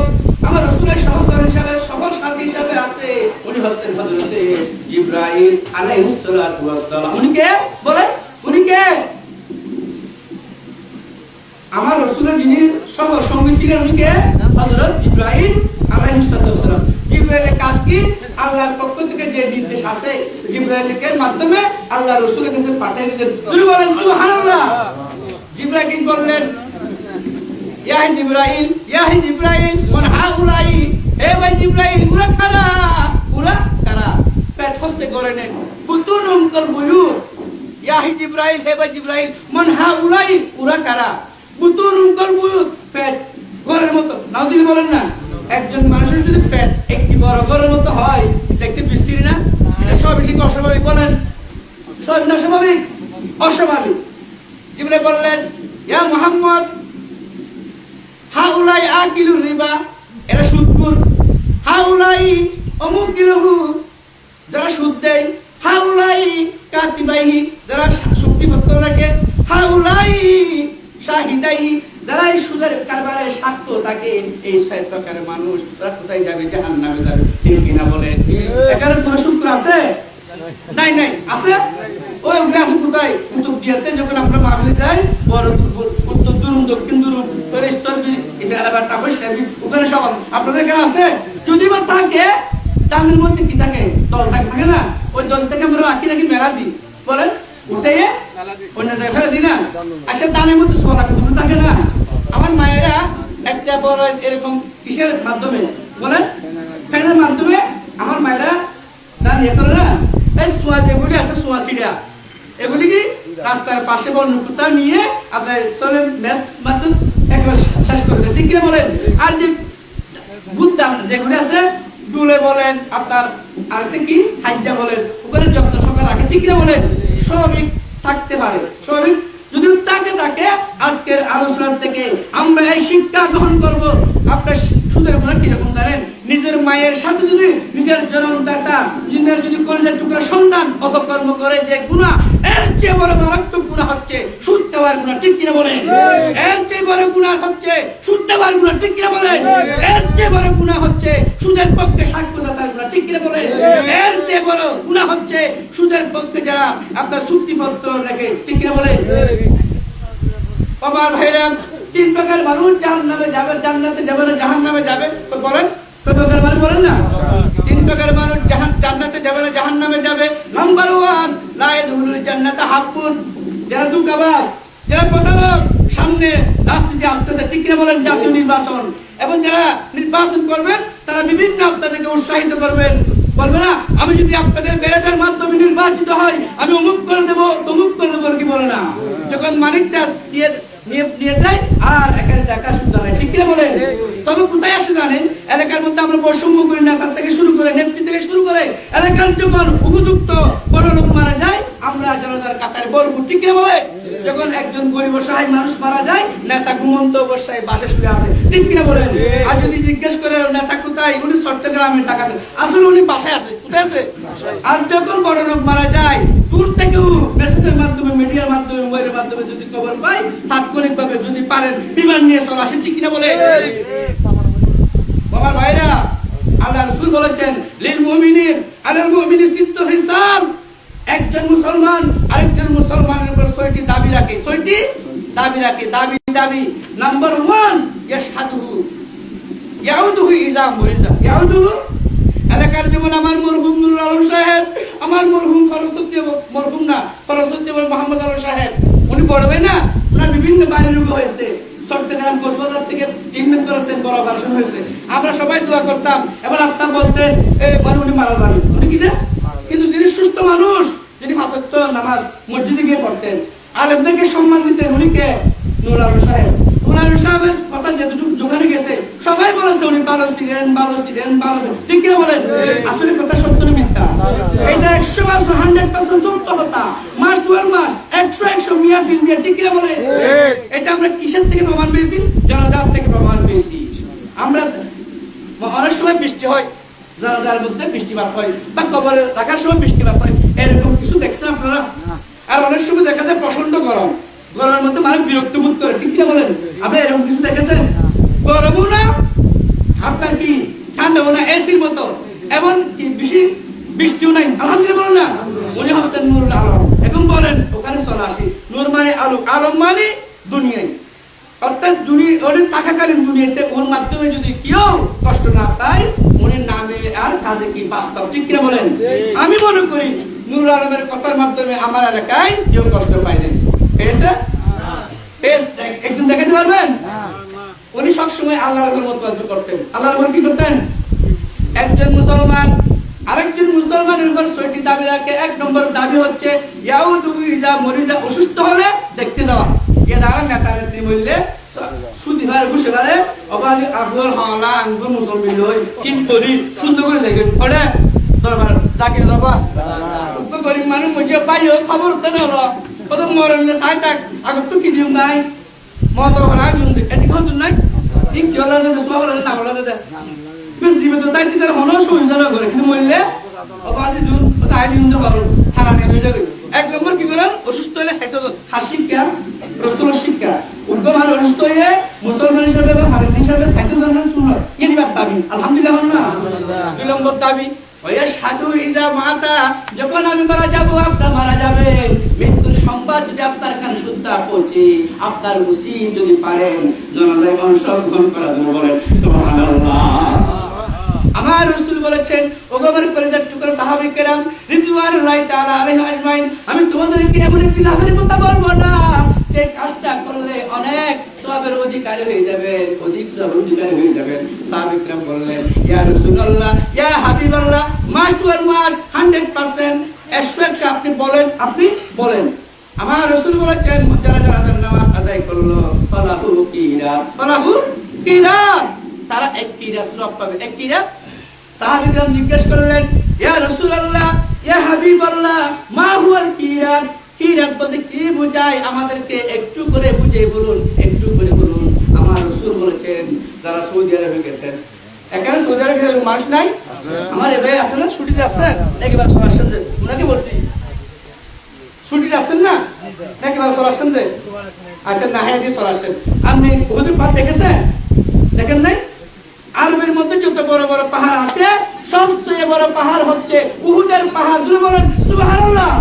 আমার রাসূলের সহচর হিসাবে, সবার সাথী হিসাবে আছে, উনি হচ্ছেন হযরতে জিবরাইল আলাইহিস সালাতু ওয়াস সালাম। উনি কে বলেন? উনি কে? আমার রাসূলের যিনি সঙ্গী ছিলেন, উনি কে? হযরত জিবরাইল আলাইহিস সালাতু ওয়াস সালাম। জিবরাইলের কাজ কি? আল্লাহর পক্ষ থেকে যে নির্দেশ আছে, জিবরাইলের মাধ্যমে আল্লাহ রাসূলের কাছে পাঠিয়ে দিতেন। তিনি বলেন সুবহানাল্লাহ। জিবরাইল বললেন, ইয়া জিবরাইল, ইয়া জিবরাইল, মান হাউলাই, হে ভাই জিবরাইল, উরা কারা? উরা কারা? পেট হচ্ছে করে নেন, বুতুনুম কলবুয়ু। ইয়া জিবরাইল, হে ভাই জিবরাইল, মান হাউলাই, উরা কারা? বুতুনুম কলবুয়ু, পেট ঘরের মতো। নাউযুবিল্লাহ বলেন না। একজন মানুষের যদি পেট একটি বড় ঘরের মতো হয়, দেখতে বিশ্রী না? এটা স্বাভাবিক অস্বাভাবিক? বলেন স্বাভাবিক না স্বাভাবিক? অস্বাভাবিক। জিবরাইল বললেন, ইয়া মুহাম্মদ, হাউলাই আকিলুর রিবা, এরা সুদখোর। হাউলাই অমুকিলহু, যারা সুদ দেয়। হাউলাই কাতিবাইহি, যারা চুক্তিপত্র রাখে। হাউলাই শাহিদাইহি, যারা এই সুদের কারবারে সাক্ষ্য থাকে। এই ছয় প্রকারের মানুষ, তারা কোথায় যাবে? জাহান্নামে যাবে। ঠিক কিনা বলেন? এখানে কোনো শুক্র আছে? নাই নাই। আছে? ওই ওখানে আছে কোথায়? কুতুব দিয়াতে যখন আমরা মাহফিলে যাই, বড় উত্তর দুরুম দক্ষিণ দুরুম তোর ঈশ্বর আবার তাপস ওখানে সব আপনাদের এখানে আছে। যদি বা থাকে, তাদের মধ্যে কি থাকে? দল থাকে না? ওই দল থেকে আমরা আঁকি নাকি মেলা দিই। বলেন উঠে অন্য জায়গায় ফেলে দিই না? আসে দানের মধ্যে সোলা কিন্তু থাকে না? আমার মায়েরা একটা বড় এরকম কিসের মাধ্যমে, বলেন ফ্যানের মাধ্যমে আমার মায়েরা দান ইয়ে করে না? এই সোয়া যেগুলি আছে, সোয়া সিডা, এগুলি কি রাস্তার পাশে বন্য কুতা নিয়ে আপনার চলেন মাধ্যম একেবারে শেষ করে দেয়। ঠিক কিনা বলেন? আর যে বুদ্ধা যেগুলি আছে, ডুলে বলেন আপনার, আর কি হাইজা বলেন, ওখানে যত্ন সহকারে রাখে। ঠিক কিনা বলেন? স্বাভাবিক থাকতে পারে। স্বাভাবিক যদি থাকে আজকের আলোচনা থেকে আমরা এই শিক্ষা গ্রহণ করব। আপনার সুদের গুণা কিরকম জানেন? নিজের মায়ের সাথে যদি নিজের জন্মদাতা, নিজের যদি কলেজের টুকরা সন্তান অপকর্ম করে যে গুণা, এর চেয়ে বড় মারাত্মক গুণা হচ্ছে সুদ দেওয়ার গুণা। ঠিক কিনা বলেন? এর চেয়ে বড় গুণা হচ্ছে সুদ দেওয়ার গুণা। ঠিক কিনা বলেন? এর চেয়ে বড় গুণা হচ্ছে সুদের পক্ষে সাক্ষ্যদাতার গুণা। ঠিক কিনা বলেন? এর চেয়ে বড় গুণা হচ্ছে সুদের পক্ষে যারা আপনার চুক্তিপত্র রাখে। ঠিক কিনা বলেন? আমার ভাইরা, তিন প্রকার মানুষ জাহান্নামে যাবে, জান্নাতে যাবে না জাহান্নামে যাবে। তো বলেন কত প্রকার মানুষ? বলেন না। তিন প্রকার মানুষ জান্নাতে যাবে না জাহান্নামে যাবে। নাম্বার 1, লা ইয়াদখুলুল জান্নাতা হাব্বুন, যারা দুঃখাবাজ, যারা প্রতারক, সামনে রাজনীতি আসতেছে। ঠিক কিনা বলেন? জাতীয় নির্বাচন, এবং যারা নির্বাচন করবেন তারা বিভিন্ন আপনাদেরকে উৎসাহিত করবেন। বলবে না, আমি যদি আপনাদের ব্যালটের মাধ্যমে নির্বাচিত হয়, আমি অমুক করে দেবো, তমুক করে দেবো, কি বলে না? যখন মানিকটা নিয়ে যায়, আর এখানে টাকা সুদ দেয়। ঠিক কিনা বলেন? তবে কোথায় আসে জানেন? এলাকার মধ্যে আমরা বৈষম্য করি না, তার থেকে শুরু করে, নেতৃত্ব থেকে শুরু করে, এলাকার যখন উপযুক্ত বড় লোক মারা যায়, আমরা জনতার কাতারে বলবো। ঠিক কিনা বলে? যখন একজন গরিব অসহায় মানুষ মারা যায়, নেতা ঘুমন্ত অবস্থায় বাসে শুয়ে আছে। ঠিক কিনা বলেন? আর যদি জিজ্ঞেস করে নেতা কোথায়, উনি চট্টগ্রামের টাকাতে, আসলে উনি বাসায় আছে। কোথায় আছে? আর যখন বড় লোক মারা যায়, দূর থেকেও মেসেজের মাধ্যমে, মিডিয়ার মাধ্যমে, মোবাইলের মাধ্যমে যদি খবর পাই, তাৎক্ষণিক ভাবে যদি পারেন বিমান নিয়ে চলে আসে। ঠিক কিনা বলে? বাবার ভাইরা, আল্লাহ রাসূল বলেছেন, লিল মুমিনিন আলাল মুমিনি সিত্তু হিসাব। একজন মুসলমান আরেকজন মুসলমানের উপর 6টি দাবি রাখে। 6টি দাবি রাখে। দাবি নাম্বার 1, ইয়াশহাদুহু ইয়াউদুহু ইযা মুরিজা। ইয়াউদুহু, এলাকার যেমন আমার মরহুম নুরুল আলম সাহেব, আমার মরহুম মরহুম না ফরসুদ্দি মোহাম্মদ আলম সাহেব, উনি পড়বে না, ওনার বিভিন্ন বাইরের রোগ হয়েছে। চট্টগ্রাম কক্সবাজার থেকে ট্রিটমেন্ট করেছেন, বড় অপারেশন হয়েছে। আমরা সবাই দোয়া করতাম, এবার আপনার বলতেন উনি মারা যাবেন। উনি কি না? কিন্তু যিনি সুস্থ মানুষ, যিনি 5 ওয়াক্ত নামাজ মসজিদে গিয়ে পড়তেন, আলেমদেরকে সম্মান দিতেন, উনি কে? নুরুল আলম সাহেব। নুরুল আলম সাহেবের কথা যেটুকু যোগানে গেছে, সবাই বলেছে উনি ভালো ছিলেন, ভালো ছিলেন, ভালো ছিলেন। ঠিক কিনা বলেন? আসলে কথা সত্য না মিথ্যা? এটা 100% সত্য কথা। মাস 12 মাস 100 মিয়া ফিল্মিয়া, ঠিক কিনা বলে? এটা আমরা কিসের থেকে প্রমাণ পেয়েছি? জানাজার থেকে প্রমাণ পেয়েছি। আমরা অনেক সময় বৃষ্টি হয়, জানাজার মধ্যে বৃষ্টিপাত হয়, বা কবরে রাখার সময় বৃষ্টিপাত হয়, এরকম কিছু দেখছেন আপনারা? আর অনেক সময় দেখা যায় প্রচন্ড গরম, গরমের মধ্যে মানুষ বিরক্ত বোধ করে, ঠিক কিনা বলেন? আপনি এরকম কিছু দেখেছেন? গরমও না আপনার কি ঠান্ডাও না, এসির মতো, এমন কি বেশি বৃষ্টিও নাই, আলহামদুলিল্লাহ বলেন না? উনি হচ্ছেন নূরুল আলম। এখন বলেন ওখানে চলে আসি, নূর মানে আলো, আলম মানে দুনিয়ায়, অর্থাৎ উনি থাকাকালীন দুনিয়াতে ওর মাধ্যমে যদি কেউ কষ্ট না পায়, উনি নামে আর কাজে কি বাস্তব, ঠিক কিনা বলেন? আমি মনে করি নূরুল আলমের কথার মাধ্যমে আমার এলাকায় কেউ কষ্ট পায় নাই। পেয়েছে? একদিন দেখাতে পারবেন? উনি সবসময় আল্লাহর উপর মতবাদ করতেন। আল্লাহর উপর কি করতেন? একজন মুসলমান আরেকজন মুসলমানের উপর ৬টি দাবি রাখে। ১ নম্বর দাবি হচ্ছে ইয়াউদু ইজা মরিজা, অসুস্থ হলে দেখতে যাওয়া। এ দ্বারা নেতা নেত্রী বললে সুদি ভাই বসে গেলে অবাধ আফর হলা আঙ্গ মুসলমান হই কি করি সুন্দর করে দেখেন ওরে দরবার যাকে যাবা তো গরিব মানুষ মুঝে পাইও খবর দেন হলো কত মরলে সাই টাক আগে তো কি দিম নাই মত হলা দিম এটি কত নাই ঠিক জলা না সবাই না হলা দে বেশ দিবে তো তাই তার হলো সুবিধা না করে কিন্তু মরলে অবাধ জুন তাই দিন তো ভালো থানা নিয়ে হয়ে যাবে। ১ নম্বর কি করেন? অসুস্থ হলে সাইতজন হাসিকা রাসূলের শিক্ষা উদ্গম আর অসুস্থ হয়ে মুসলমান হিসেবে বা হারিম হিসেবে সাইতজন সুন্নাত এই বাত দাবি আলহামদুলিল্লাহ না। ২ নম্বর দাবি ওয়া সাধু ইজা মাতা, যখন আমি মারা যাব আপনি মারা যাবেন, মৃত্যুর সংবাদ যদি আপনার কানে শুনতে পৌঁছে, আপনার মুসিব যদি পারেন জানাজায় অংশগ্রহণ করার জন্য বলেন সুবহানাল্লাহ। আমার রাসূল বলেছেন ওগো আমার কলিজার টুকরা সাহাবায়ে কেরাম রিজওয়ানুল্লাহি তাআলা আলাইহিম আজমাইন, আমি তোমাদেরকে এমন একটি লাভের কথা বলবো না যে কাজটা করলে অনেক সওয়াবের অধিকারী হয়ে যাবেন, অধিক সওয়াবের অধিকারী হয়ে যাবেন। সাহাবায়ে কেরাম বললেন ইয়া রাসূলুল্লাহ ইয়া হাবিবাল্লাহ, মাস টু মাস 100% 100 আপনি বলেন, আপনি বলেন। আমার রাসূল বলেছেন যারা যারা নামাজ আদায় করলো ফালাহু কিরাত, ফালাহু কিরাত, তারা 1 কিরাত সওয়াব পাবে, 1 কিরাত। সাহাবী کرام জিজ্ঞেস করলেন ইয়া রাসূলুল্লাহ ইয়া হাবিবাল্লাহ মা হুয়াল কিরাত, কিরাত বলতে কি বোঝায় আমাদেরকে একটু করে বুঝিয়ে বলুন, একটু করে বলুন। আমার রাসূল বলেছেন যারা সৌদি আরবে গেছেন, এখানে সৌদি আরবে মানুষ নাই আমার এবে আসলে ছুটিতে আসছেন একবার আসছেন যে উনাকে বলছি ছুটিতে আসছেন না একবার আসছেন যে আচ্ছা না হ্যাঁ দিয়ে আসছেন। আপনি উহুদের পাহাড় দেখেছেন? দেখেন নাই? আরবের মধ্যে যত বড় বড় পাহাড় আছে সবচেয়ে বড় পাহাড় হচ্ছে উহুদের পাহাড়। জোরে বলেন সুবহানাল্লাহ।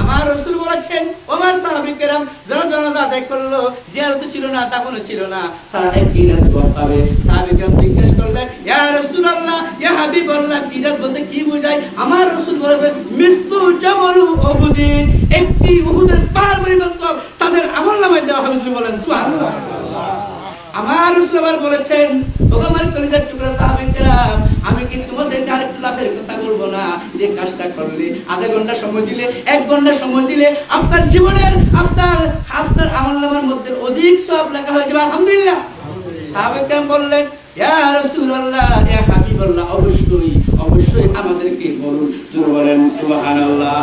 আমার রাসূল বলেছেন ওমর সাহাবী কেরাম যারা জানাজা আদায় করলো জিয়ারত ছিল না, দাফনও ছিল না, তারা 1 কিরাত সওয়াব পাবে। সাহাবী কেরাম জিজ্ঞেস করলেন ইয়া রাসূলুল্লাহ ইয়া হাবিবাল্লাহ কিরাত বলতে কি বোঝায়? আমার রাসূল বলেছেন মিসলু জামালু উহুদিন, একটি উহুদের পাহাড় পরিমাণ সওয়াব তাদের আমলনামায় দেওয়া হবে। জোরে বলেন সুবহানাল্লাহ। আমার রাসূল আবার বলেছেন ওগো আমার কলিজার টুকরা সাহাবায়ে কেরাম, আমি কি তোমাদেরকে আরেকটু লাভের কথা বলবো না যে কাজটা করলে আধা ঘন্টা সময় দিলে 1 ঘন্টা সময় দিলে আপনার জীবনের আপনার আমলনামার মধ্যে অধিক সওয়াব লেখা হয়ে যাবে আলহামদুলিল্লাহ। সাহাবায়ে কেরাম বললেন ইয়া রাসূলুল্লাহ ইয়া হাবিবাল্লাহ, অবশ্যই অবশ্যই আমাদেরকে বলুন। জোরে বলেন সুবহানাল্লাহ।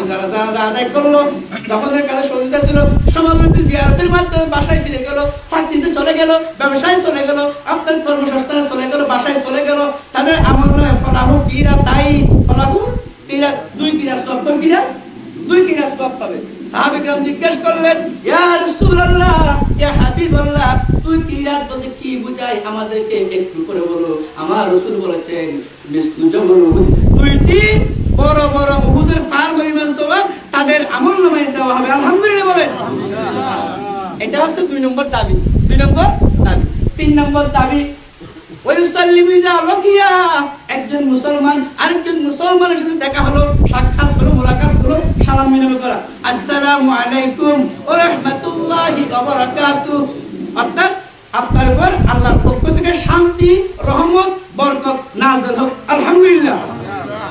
যারা যারা আদায় করলো যাদের কাছে সহিতা ছিল সমাবেত জিয়ারতের মাধ্যমে বাসায় ফিরে গেল, চাকরিতে চলে গেল, ব্যবসায় চলে গেল, আপনার কর্মসংস্থানে চলে গেল, বাসায় চলে গেল, তাদের আমলনামায় ফালাহু কিরাত, তাই ফালাহু কিরাত 2 কিরাত সওয়াব, 2 কিরাত সওয়াব পাবে। সাহাবী کرام জিজ্ঞেস করলেন ইয়া রাসূলুল্লাহ ইয়া হাবিবাল্লাহ 2 কিরাত বলতে কি বোঝায় আমাদেরকে একটু করে বলো। আমার রাসূল বলেছেন মিসলু জামাল উহুদ, 2টি বড় বড় উহুদের পাহাড় পরিমাণ সওয়াব তাদের আমলনামায় দেওয়া হবে আলহামদুলিল্লাহ বলেন। এটা হচ্ছে 2 নম্বর দাবি। 2 নম্বর দাবি। 3 নম্বর দাবি ওয়ায়ুসাল্লিমু ইজা লাকিয়া, একজন মুসলমান আরেকজন মুসলমানের সাথে দেখা হলো, সাক্ষাৎ হলো, মুলাকাত হলো, সালাম বিনিময় করা, আসসালামু আলাইকুম ওয়া রাহমাতুল্লাহি ওয়া বারাকাতুহু, অর্থাৎ আপনার উপর আল্লাহর পক্ষ থেকে শান্তি, রহমত, বরকত নাযিল হোক আলহামদুলিল্লাহ।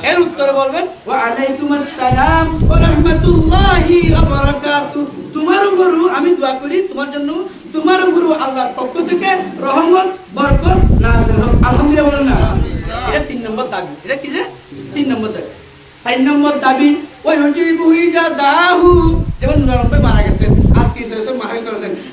এর উত্তরে বলবেন ওয়া আলাইকুমুস সালাম ওয়া রাহমাতুল্লাহি ওয়া বারাকাতুহু, তোমার উপরও আমি দোয়া করি তোমার জন্য, তোমার উপরও আল্লাহর পক্ষ থেকে রহমত, বরকত নাযিল হোক আলহামদুলিল্লাহ বলেন না। এটা 3 নম্বর দাবি। এটা কি যে 3 নম্বর দাবি। 4 নম্বর দাবি ওই হজিবু ইজা দাহু, যেমন নরম্বে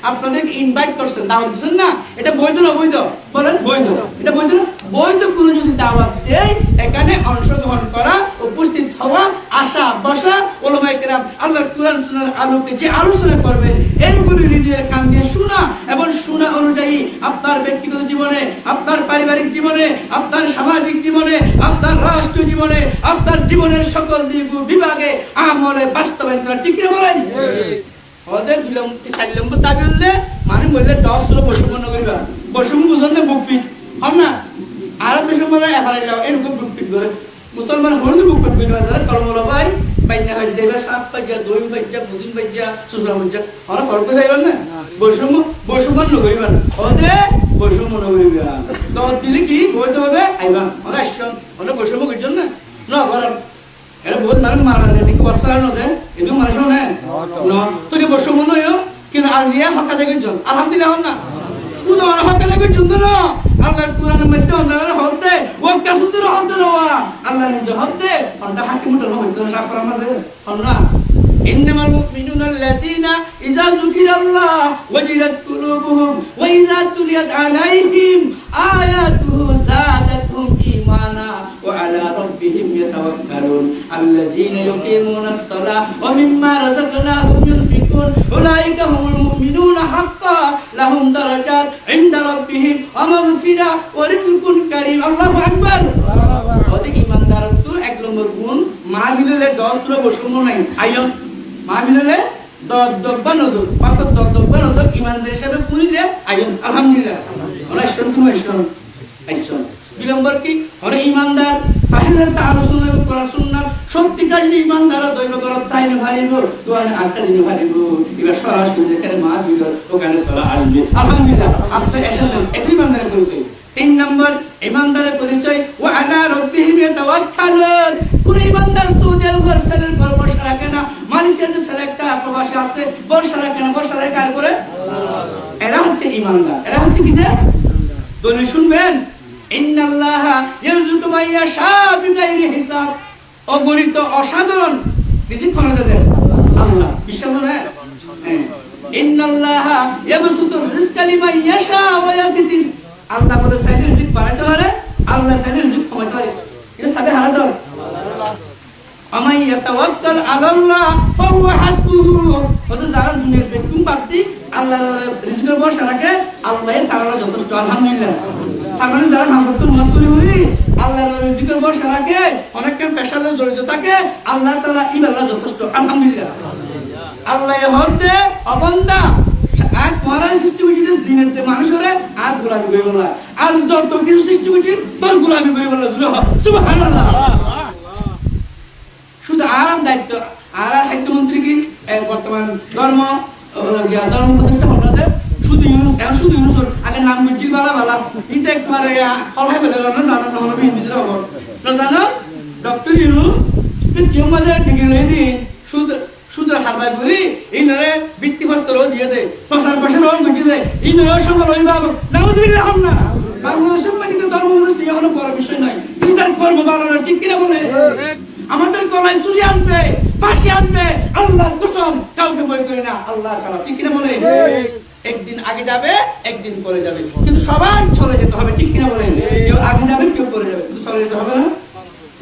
আপনাদেরকে ইনভাইট করছেন, দাওয়াত দিচ্ছেন না, এটা বৈধ না অবৈধ? বলেন বৈধ। এটা বৈধ না? বৈধ কোনো যদি দাওয়াত দেয়, এখানে অংশগ্রহণ করা, উপস্থিত হওয়া, আসা বসা, ওলামায়ে কেরাম আল্লাহর কুরআন সুন্নাহর আলোকে যে আলোচনা করবেন এরগুলি হৃদয়ের কান দিয়ে শোনা এবং শোনা অনুযায়ী আপনার ব্যক্তিগত জীবনে, আপনার পারিবারিক জীবনে, আপনার সামাজিক জীবনে, আপনার রাষ্ট্রীয় জীবনে, আপনার জীবনের সকল বিভাগে আমলে বাস্তবায়ন করা। ঠিক কিনা বলেন? ওদের 4 নম্বর দাবি হলে মানে বললে 10 বৈষম্য নগরীবা, বৈষম্য বুঝুন না, বুক ফিট হন না। আর দেশের মধ্যে এফারাই যাও এরকম বুক ফিট করে মুসলমান হলে বুক ফিট করে কলমলা ভাই বাইনা হয়ে যাইবা, 7 বাজ্যা 2 বাজ্যা 2 বাজ্যা 4 বাজ্যা ওরা ফরক করে যাইবেন না। বৈষম্য নগরীবা, ওদের বৈষম্য নগরীবা তো দিলে কি বলতে হবে আইবা ওরা আসছেন, ওরা বৈষম্য করছেন না না করার। এটা বহুত মানুষ মারা যায় নাকি বস্তা নদে এটু মানুষ না তুই বৈষম্য নয়, কিন্তু আজ ইয়ে হকা দেখেছেন আলহামদুলিল্লাহ হন না, শুধু ওরা হকা দেখেছেন তো না। আল্লাহর কোরআনের মধ্যে অন্তরের হতে ও কাসুদের হতে রওয়া আল্লাহ নিজে হতে অন্তা হাকিমুল হতে সাফ করা আমাদের হন না। ইন্নামাল মুমিনুনা আল্লাযীনা ইযা যুকিরাল্লাহ ওয়াজিলাত কুলুবুহুম ওয়া ইযা তুলিয়াত আলাইহিম আয়াতুহু যাদাতুহুম ঈমানা ওয়া আলা রাব্বিহিম ইয়াতাওয়াক্কালুন আল্লাযীনা ইউকিমুনাস সালাহ ওয়া মিম্মা রাযাকনাহুম ইউনফিকুন উলাইকা হুমুল মুমিনুনা হাক্কান লাহুম দারাজাত ইনদা রাব্বিহিম ওয়া মাগফিরা ওয়া রিজকুন কারীম। আল্লাহু আকবার। ওদের ঈমানদার তো 1 নম্বর গুণ মাহফিলে 10 বৈষম্য নাই। আইয়ো মাহফিলে দগবানদক পাক দগবানদক ঈমানদার হিসেবে ফুরিলে আইয়ো আলহামদুলিল্লাহ ওরা আইসন। 2 নম্বর কি ওরা ঈমানদার ফাহিলের আলোচনা করা সুন্নাত সত্যিকার যে ঈমানদার দৈব করত তাইনে ভারিব তোয়ানে আটটা দিনে ভারিব এবার সরাসরি যেখানে মাহফিল ওখানে চলা আসবে আলহামদুলিল্লাহ। আপনি এসেছেন এটি ঈমানদারের পরিচয়। 3 নম্বর ঈমানদারের পরিচয় ওয়া আলা রাব্বিহিম ইয়াতাওয়াক্কালুন। কোন ঈমানদার সৌদির ভার্সালের পর বর্ষা রাখে না, মালয়েশিয়াতে সেলেক্টটা প্রবাসী আছে বর্ষা রাখে না, বর্ষা রাখে কার করে? এরা হচ্ছে ঈমানদার। এরা হচ্ছে কি যে দলিল শুনবেন ইন্নাল্লাহা ইয়ারযুকু মান ইয়াশা বিগাইরি হিসাব। অগণিত অসাধারণ রিজিক ক্ষমতা দেন আল্লাহ। বিশ্বাস করেন? হ্যাঁ। ইন্নাল্লাহা ইয়াবসুতু রিজকা লিমান ইয়াশা ওয়া ইয়াকদির। আল্লাহ বলে চাইলে রিজিক বাড়াতে পারে, আল্লাহ চাইলে রিজিক কমাতে পারে। এটা সাথে হারা দাও। আমান ইয়াতাওয়াক্কাল আলাল্লাহ ফাহুয়া হাসবুহু। ওদের যারা দুনিয়ার বেকুম বাদী আল্লাহর রিজিকের ভরসা রাখে আল্লাহই তার যথেষ্ট আলহামদুলিল্লাহ। তার মানে যারা নামাজুল মাসুলি হই আল্লাহর রিজিকের ভরসা রাখে, অনেকের পেশাতে জড়িত থাকে, আল্লাহ তাআলা ইবাদত যথেষ্ট আলহামদুলিল্লাহ। আল্লাহ হতে অবন্দা আজ মহারাজ সৃষ্টি করেছে জিনেতে মানুষের আর গোলামি করে বলা, আর যত কিছু সৃষ্টি করেছে তোর গোলামি করে বলা সুবহানাল্লাহ। শুধু আরাম দায়িত্ব আর খাদ্যমন্ত্রী কি বর্তমান ধর্ম প্রতিষ্ঠা করতে শুধু ইউনুস এখন শুধু ইউনুস আগে নাম বুঝিল বালা বালা এটা একবারে ফলাই ফেলে না জানো না হলো বিএনপি হবে না জানো ডক্টর ইউনুস কেউ মাঝে ডিগ্রি দিন শুধু শুধু হারবাই করি এই নরে ভিত্তিপ্রস্তর দিয়ে দেয় প্রচার প্রসার বুঝিয়ে দেয় এই নরে সফল অভিভাবক নাউযুবিল্লাহ হন না। বাংলাদেশের মাটিতে ধর্ম অনুষ্ঠিত এখনো বড় বিষয় নয়, চিন্তার কর্ম বাড়ানো ঠিক কিনা বলে? আমাদের গলায় চুরি আনবে, ফাঁসি আনবে, আল্লাহর কসম কাউকে ভয় করি না আল্লাহ ছাড়া, ঠিক কিনা বলে? একদিন আগে যাবে একদিন পরে যাবে, কিন্তু সবাই চলে যেতে হবে, ঠিক কিনা বলে? কেউ আগে যাবে কেউ পরে যাবে, কিন্তু চলে যেতে হবে না।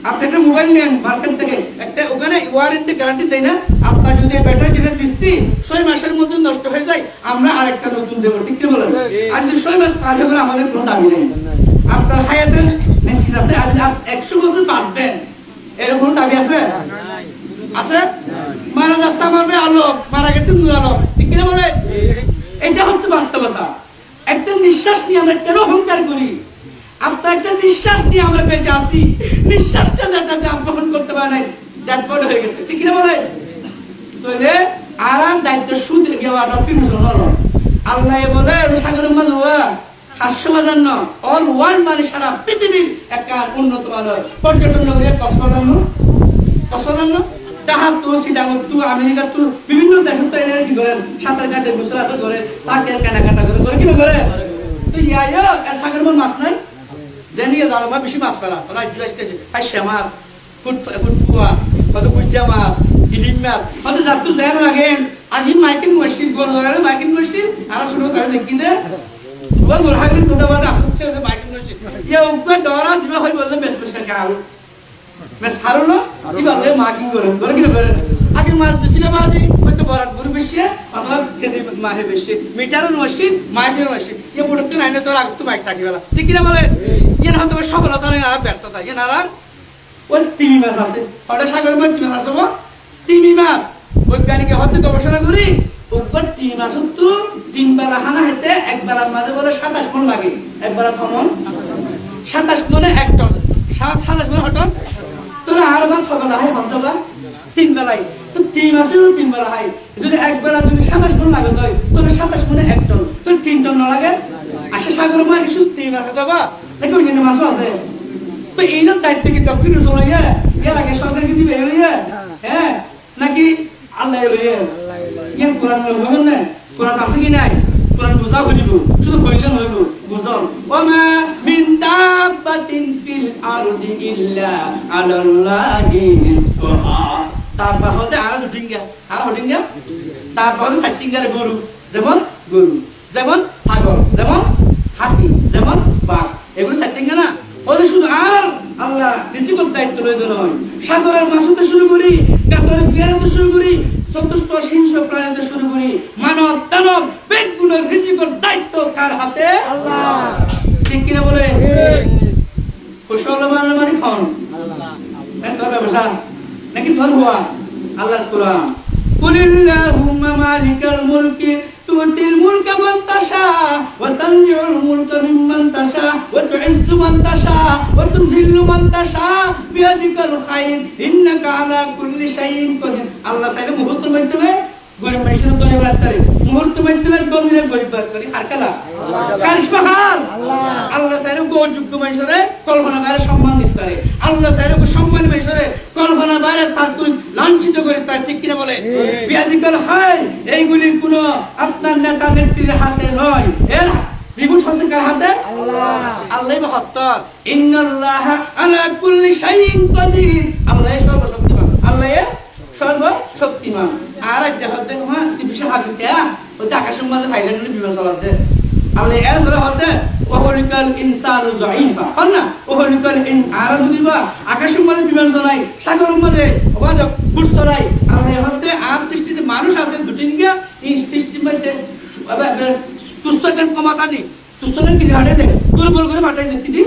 আপনি একটা মোবাইল নেন মার্কেট থেকে, একটা ওখানে ওয়ারেন্টি গ্যারান্টি দেয় না, আপনার যদি ব্যাটারি যেটা দিচ্ছি 6 মাসের মধ্যে নষ্ট হয়ে যায় আমরা আরেকটা নতুন দেবো, ঠিক কিনা বলেন? আর যদি 6 মাস পার হয়ে গেলে আমাদের কোনো দাবি নেই। আপনার হায়াতের নিশ্চিত আছে, আপনি 100 বছর বাঁচবেন এরকম দাবি আছে? আছে? মারা যাচ্ছে আমার আলো, মারা গেছে নূর আলো, ঠিক কিনা বলে? এটা হচ্ছে বাস্তবতা। একটা নিঃশ্বাস নিয়ে আমরা কেন অহংকার করি? আপনার একটা নিঃশ্বাস নিয়ে আমরা বেঁচে আছি, নিঃশ্বাসটা যাতে গ্রহণ করতে পারে নাই ডেড বডি হয়ে গেছে, ঠিক কিনা বলে? তাহলে আরাম দায়িত্ব সুদ গেওয়াটা পিছন হলো আল্লাহ বলে সাগরের মাঝে হাস্যবাজার ন অল ওয়ার্ল্ড মানে সারা পৃথিবীর একটা উন্নত মানের পর্যটন নগরী কক্সবাজার না তাহার তো সিডাঙ্গর তো আমেরিকা তো বিভিন্ন দেশের তো এনে কি করেন সাঁতার কাটে গোসল আটো করে তাকে কেনাকাটা করে কি করে তো ইয়া সাগরের মধ্যে মাছ নাই জানিয়ে জানো বা বেশি মাছ পেলা ওরা 500 মাছ ফুটফুয়া কত কুজ্জা মাছ ইলিম মাছ হয়তো যাত্রু যেন লাগেন আজি মাইকেল মসজিদ গোল করে মাইকেল মসজিদ আর শুরু করে দেখি দে গোল গোল হাগিন তো দাবা আসছে যে মাইকেল মসজিদ ইয়া উপর ডরা দিবা হয় বললে বেশ বেশ গাল বেশ হারো না কি বলে মাকিং করে করে কি করে আগে মাছ বেশি না বাজি হয়তো বরাত গুরু বেশি অথবা কেজি মাহে বেশি মিটারও মসজিদ মাইকেল মসজিদ ইয়া প্রোডাক্ট নাই না তোর আগে তো মাইক থাকি বেলা ঠিক কি না বলে ইয়া হয়তো সফলতা নেই আর ব্যর্থতা ইয়া না ওই তিমি মাছ আছে ওটা সাগর মাছ তিমি মাছ আছে তিমি মাছ বৈজ্ঞানিক হতে গবেষণা করি উপর তিমি মাছ তো 3 বেলা হানা হেতে এক বেলার মাঝে বলে 27 মণ লাগে এক বেলা থমন 27 মণে 1 টন 27 মণ হটন তোরা আর মাছ সকালে হয় হন্তবা 3 বেলায় তো তিমি মাছেও 3 বেলা হয় যদি এক বেলা যদি 27 মণ লাগে তাই তোর 27 মণে 1 টন তোর 3 টন না লাগে আসে সাগর মাছ কিছু তিমি মাছ দেবা দেখো ইনে মাছ আছে তো এইটার দায়িত্ব কি ডক্টর চলাইয়া এর আগে সরকারকে দিবে হ্যাঁ নাকি আল্লাহ ইয়ান কোরআন হইবেন না কোরআন আছে কি নাই কোরআন বুঝা হইব শুধু হইলেন হইব বুঝল ওমা মিন দাব্বাতিন ফিল আরদি ইল্লা আলাল্লাহি রিজকুহা তারপর হতে আর হডিঙ্গা তারপর হতে সাইটিঙ্গারে গরু যেমন ছাগল যেমন হাতি যেমন বাঘ এগুলো সাইটিঙ্গা না ওদের শুধু আর আল্লাহ রিজিকের দায়িত্ব লইতে নয় সাগরের মাছ হতে শুরু করি গাতরে ফিয়ার হতে শুরু করি চতুষ্প হিংস প্রাণী হতে শুরু করি মানব দানব পেটগুলোর রিজিকের দায়িত্ব কার হাতে আল্লাহ ঠিক কিনা বলে কুশল মানে ফোন তোর ব্যবসা নাকি তোর হওয়া আল্লাহর কোরআন কুলিল্লাহুম্মা মালিকাল মুলকি تؤتي الملك من تشاء وتنزع الملك ممن تشاء وتعز من تشاء وتذل من تشاء بيدك الخير إنك على كل شيء قدير الله সাইলে মুহূর্ত মাধ্যমে গরিব মানুষের দলে বাড়তারে মুহূর্ত মাধ্যমে দমিনে গরিব বাড়তারে আর কালা কারিশমা হার আল্লাহ সাইলে গৌযোগ্য মানুষের কল্পনা বাইরে সম্মান দিতে আল্লাহ সাইলে সম্মান মানুষের কল্পনা বাইরে তার তুই লাঞ্ছিত করে তার ঠিক কিনা বলে বিয়াদিকাল হায় এইগুলি কোন আপনার নেতা নেত্রীর হাতে নয় এর রিমোট হচ্ছে কার হাতে আল্লাহ বাহাত্তর ইন্নাল্লাহা আলা কুল্লি শাইইন কাদির আল্লাহ সর্বশক্তিমান আল্লাহ সর্বশক্তিমান আর আজ হতে মা বিশাল হাবিতে ওই আকাশের মধ্যে ফাইলেন বিমান চালাতে আল্লাহ এর ধরে হতে ওহলিকাল ইনসানু যায়িফা হন না ওহলিকাল ইন আর যদিবা আকাশের মধ্যে বিমান চালাই সাগরের মধ্যে অবাধ বুট চলাই আল্লাহ হতে আর সৃষ্টিতে মানুষ আছে দুটিঙ্গা এই সৃষ্টির মধ্যে তুস্তকেন কমাতা দি তুস্তকেন কি হাড়ে দে দুর্বল করে ফাটাই দিতি দি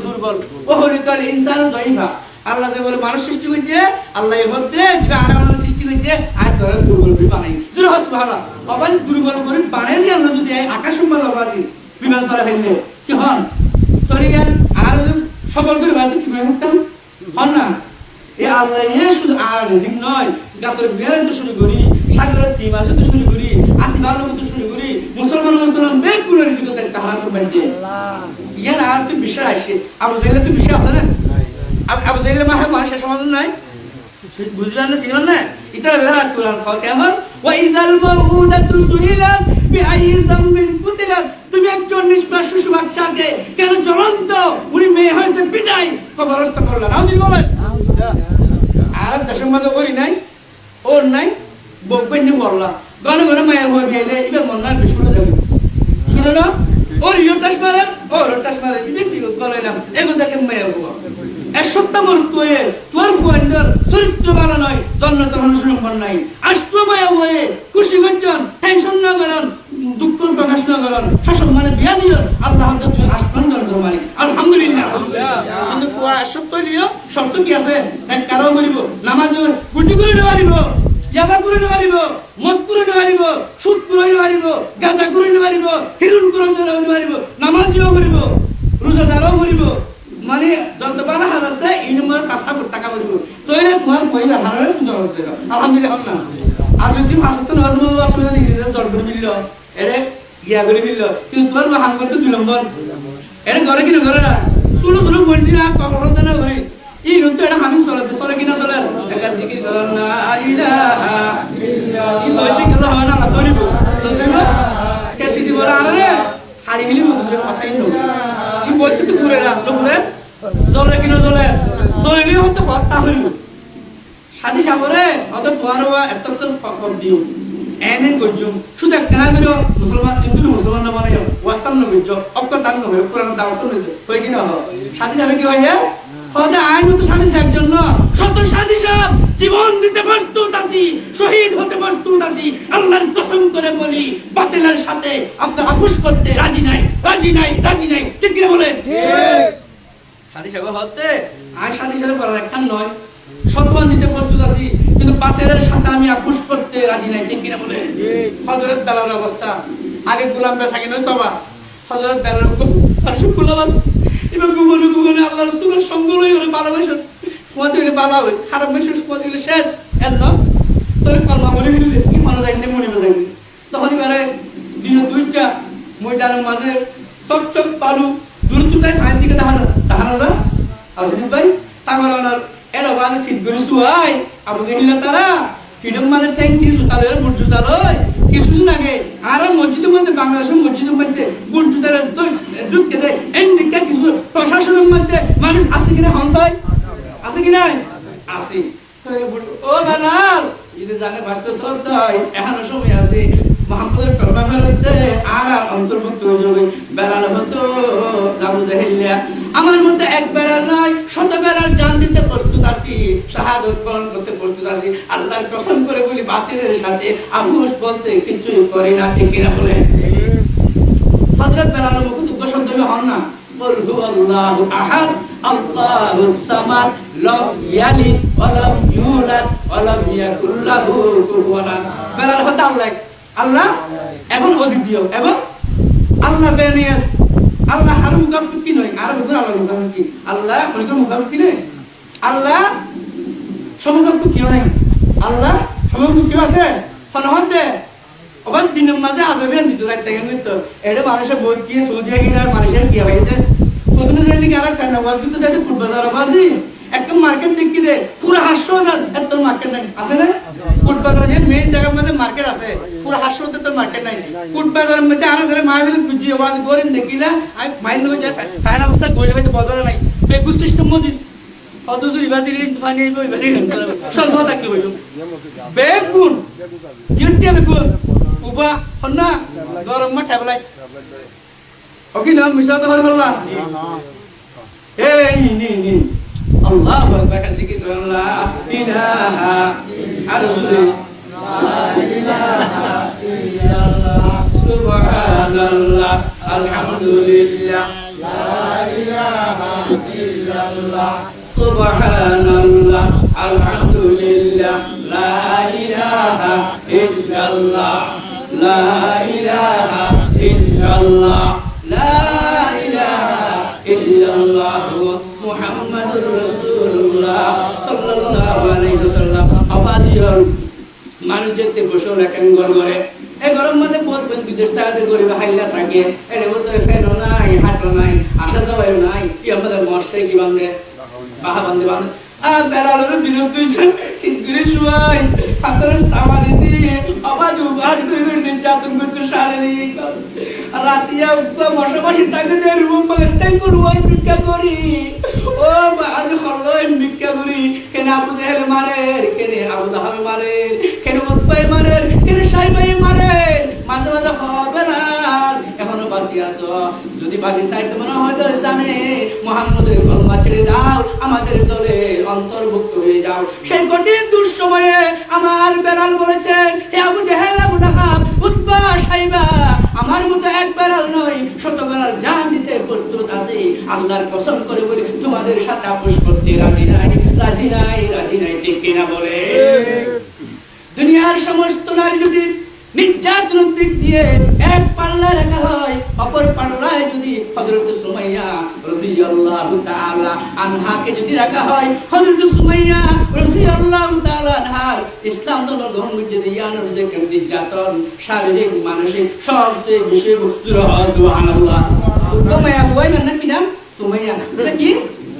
দুর্বল ওহলিকাল ইনসানু যায়িফা আল্লাহ যে বলে মানুষ সৃষ্টি করছে আল্লাহ হতে যে আর আল্লাহ সৃষ্টি করছে আর ধরে দুর্বল করে বানাই জোরে সুবহানাল্লাহ আবার দুর্বল করে বানাই দিয়ে আমরা যদি আকাশের মধ্যে অবাধি বিমান চলা ফেললে কি হন চলে গেল আর সবল করে বানাতে কি হতাম হন না এই আল্লাহ শুধু আর রিজিক নয় গাতরে বিয়ারে তো শুরু করি সাগরের তিমাসে তো শুরু করি আতিবার মতো শুরু করি মুসলমান বেগুলো রিজিক দেয় তাহারা তো বাজে আল্লাহ ইয়ার আর তো বিষয় আসে আবু জাহেল তো বিষয় আছে না আবু জাহেল মাহে মানুষের সমাধান নাই বুঝলেন না চিনেন না ইতারা বেহার কোরআন খাও কেমন ওয়া ইজাল মাউউদাতু সুইলাত বিআইয়ি যামবিন কুতিলাত তুমি একজন নিষ্পাপ শিশু বাচ্চাকে কেন জ্বলন্ত উনি মেয়ে হয়েছে বিদায় কবরস্থ করলেন নাউজি বলেন আর দেশের মধ্যে ওরি নাই ওর নাই বকবেন বললা ঘরে মায়ের হয়ে গেলে এবার মন না শুনে যাবে শুনে না ওর ইউটাস মারে ওর টাস মারে ব্যক্তিগত বলাইলাম এগুলো দেখেন মায়ের হবো এক সপ্তাহ মরতো তোর ফুয়ান্ডার চরিত্র ভালো নয় জন্নতের অনুসরণ নাই আসতো মায়া হয়ে খুশি করছেন টেনশন না করেন দুঃখ প্রকাশ না করেন শাসন মানে বিয়া দিও আল্লাহ তুমি আসবেন জন্নতের মালিক আলহামদুলিল্লাহ কিন্তু ফুয়া এক সপ্তাহ দিও শর্ত কি আছে এক কারো করিব নামাজ গুটি করে নেওয়ারিব ইয়াবা করে নেওয়ারিব মদ করে নেওয়ারিব সুদ করে নেওয়ারিব গাঁজা করে নেওয়ারিব হিরুন করে নেওয়ারিব নামাজিও করিব রোজাদারও করিব মানে যত বারা হাজার আছে এই নম্বরে 500 টাকা করিব তইলে তোমার পরিবার হারারে জল হচ্ছে আলহামদুলিল্লাহ না আর যদি মাসত নামাজ পড়ব আসলে দেখি জল করে মিলল এরে ইয়া করে মিলল কিন্তু তোমার মহান করতে 2 নম্বর এরে ঘরে কি ঘরে না শুনো বন্ধি না কখনো না হই এই রুতে এটা আমি চলে কিনা চলে একা জিকির করো না ইলাহা ইল্লাল্লাহ এই জিকির হয় না করিব তো তুমি কেসি দিব আরে হাড়ি মিলি মধ্যে কথাই নয় এই বলতে তো পুরে না পুরে জলে কিনা জলে জলে হতে হত্যা হইল সাদি সাগরে অত তোয়ারওয়া এত ফকর দিও এনে গজুম শুধু একটা না দিও মুসলমান হিন্দু মুসলমান না মানে ওয়াসাম না গজু অক্ক তান না কোরআন দাওয়াত না কই কি না সাদি সাহেব কি হয় হদা আইন তো সাদি সাহেব জন্য শত সাদি সাহেব জীবন দিতে প্রস্তুত আছি শহীদ হতে প্রস্তুত আছি আল্লাহর কসম করে বলি বাতিলের সাথে আপনি আপুস করতে রাজি নাই রাজি নাই রাজি নাই ঠিক কি বলে ঠিক সাদি সাহেব হতে আর সাদি সাহেব করার একটা নয় সম্মান দিতে প্রস্তুত আছি কিন্তু বাতিলের সাথে আমি আপুস করতে রাজি নাই ঠিক কিনা বলে হযরত বেলাল অবস্থা আগে গোলাম বেচাকে নয় তবা হযরত বেলাল আর গোলাম এবার গুগনে আল্লাহ রাসূলের সঙ্গ লই ওরে ভালোবাসেন সময় দিলে ভালো হয় খারাপ বেশি সময় দিলে শেষ এর না তোর কলমা বলে দিলে কি মনে যায় না মনে যায় তখন এবারে দিন দুইটা ময়দানের মাঝে চকচক বালু দূরত্বটাই সাইড দিকে দেখা না আজকে ভাই তামারানার এর বাজে সিট গরি সুয়াই আবু জাহিল্লা তারা ফ্রিডম মানে ট্যাঙ্ক দিয়ে জুতালের বুট জুতালয় কিছুদিন আগে আর মসজিদের মধ্যে বাংলাদেশের মসজিদের মধ্যে বুট জুতালের ঢুকতে দেয় এন্ডিকা কিছু প্রশাসনের মধ্যে মানুষ আছে কিনা হন্তায় আছে কিনা আছে ও বেলাল যদি জানে বাস্তব শ্রদ্ধা হয় এখনো সময় আছে মোহাম্মদের কলমা ফেলতে আর অন্তর্ভুক্ত হয়ে বেলাল হতো আবু জাহিল্লা আমার মধ্যে এক বেলাল নয় শত বেলাল জান দিতে প্রস্তুত আছি শাহাদাত বরণ করতে প্রস্তুত আছি আল্লাহর কসম করে বলি বাতিলের সাথে আপুস বলতে কিছুই করি না ঠিক কিনা বলে হযরত বেলাল মুখ দুঃখ শব্দ হন না বল হুয়াল্লাহু আহাদ আল্লাহুস সামাদ লাম ইয়ালিদ ওয়া লাম ইউলাদ ওয়া লাম ইয়াকুল লাহু কুফুয়ান আহাদ বেলাল হতে আল্লাহ এখন অদ্বিতীয় এবং আল্লাহ বেনিয়াস আল্লাহ হার মুকাফফি কি নয় আর বুঝুন আল্লাহ মুকাফফি কি আল্লাহ খলিকার মুকাফফি কি নয় আল্লাহ সমকক্ষ কি নয় আল্লাহ সমকক্ষ কি আছে ফনহতে ওবান দিনের মাঝে আজাবে দিত রাইতে গেল তো এর মানুষে বই কি সৌদি আরবিরা মানুষের কি হইতে কোন জায়গায় কি আর কানা ওয়াজ কিন্তু যাইতে ফুটবলার বাজি একটা মার্কেট দেখি দে পুরো 800,000 এত মার্কেট নাই আছে না ফুটবলার যে মেইন জায়গার মধ্যে মার্কেট আছে পুরো 800 এত মার্কেট নাই ফুটবলার মধ্যে আর ধরে মাইবিল বুঝি ওয়াজ করেন দেখিলা আই মাইন্ড হয়ে যায় ফাইন অবস্থা কইলে হয়তো বদল নাই বেগু সিস্টেম মজিদ অদুজু ইবাদিল ফানি ইবাদিল সব কথা কি হইলো বেগুন কিউটি বেগুন উবা হন্না গরম মা ঠাবলাই ওকে না মিশা তো হল না এই নি আল্লাহু আকবার জিকির লা ইলাহা লা ইলাহা ইল্লাল্লাহ সুবহানাল্লাহ আলহামদুলিল্লাহ লা ইলাহা ইল্লাল্লাহ সুবহানাল্লাহ আলহামদুলিল্লাহ লা ইলাহা ইল্লাল্লাহ লা ইলাহা ইল্লাল্লাহ লা ইলাহা ইল্লাল্লাহ মুহাম্মাদুর রাসূলুল্লাহ সাল্লাল্লাহু আলাইহি ওয়াসাল্লাম আবাদিয়র মানুষ যেতে বসে রাখেন ঘরে এই গরম মধ্যে বলতেন বিদেশ থেকে গরিব হাইলা থাকে এর মধ্যে ফ্যানও নাই হাঁটো নাই আসা যাওয়াও নাই কি আমাদের মশাই কি বান্ধে বাহা বান্ধে বান্ধে আর বেলালের বিরোধ দুইজন সিদ্ধুরে শুয়াই ফাতরের সামানে দিয়ে আবার উবাদ করে নির্যাতন করতে শারীরিক রাতিয়া উত্তম মশাবাসী তাকে যে রুম বলেটাই করবো আর ভিক্ষা করি ও আজ হলো ভিক্ষা করি কেন আবু জাহেল মারে কেন আবু লাহাব মারে কেন উতবাই মারে কেন সাইবাই মারে মাঝে মাঝে হবে না এখনো বাঁচি আছো যদি বাঁচি তাই তো মনে হয় জানে মুহাম্মদের কলমা ছেড়ে দাও আমাদের দলে অন্তর্ভুক্ত হয়ে যাও সেই কঠিন দুঃসময়ে আমার বেলাল বলেছেন হে আবু জাহেল আবু লাহাব উতবা সাইবা আমার মতো এক বেলাল নয় শত বেলাল জান দিতে প্রস্তুত আছি আল্লাহর কসম করে বলি তোমাদের সাথে আপোষ করতে রাজি নাই রাজি নাই রাজি নাই ঠিক কিনা বলে দুনিয়ার সমস্ত নারী যদি নির্যাতনের দিক দিয়ে এক পাল্লায় রাখা হয় অপর পাল্লায় যদি হযরত সুমাইয়া রাদিয়াল্লাহু তাআলা আনহাকে যদি রাখা হয় হযরত সুমাইয়া রাদিয়াল্লাহু তাআলা আনহার ইসলাম ধর্ম গ্রহণ করতে ইয়ানোর যে নির্যাতন শারীরিক মানসিক সবচেয়ে বেশি সুবহানাল্লাহ সুমাইয়া বই না কি নাম সুমাইয়া এটা কি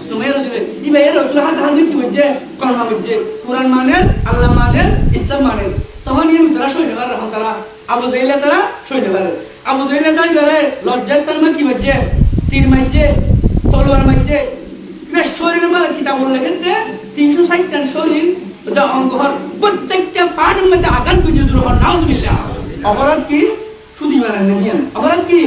সুমাইয়া রাদিয়াল্লাহু ইবা এর রাসূল হাত হাত কি বলছে কলমা বলছে কুরআন মানে আল্লাহ মানে ইসলাম মানে তখন এই তারা সইতে পারে তখন তারা আবু জাহেল তারা সইতে পারে আবু জাহেল তারা করে লজ্জাস্থান মা কি বলছে তীর মারছে তলোয়ার মারছে শরীরের মধ্যে কিতাব লেখেন 360 শরীর যা অঙ্কহর প্রত্যেকটা পাঠের মধ্যে আগান বুঝে শুরু হন নাউজুবিল্লাহ। অপরাধ কি? সুদি মানেন নিয়েন। অপরাধ কি?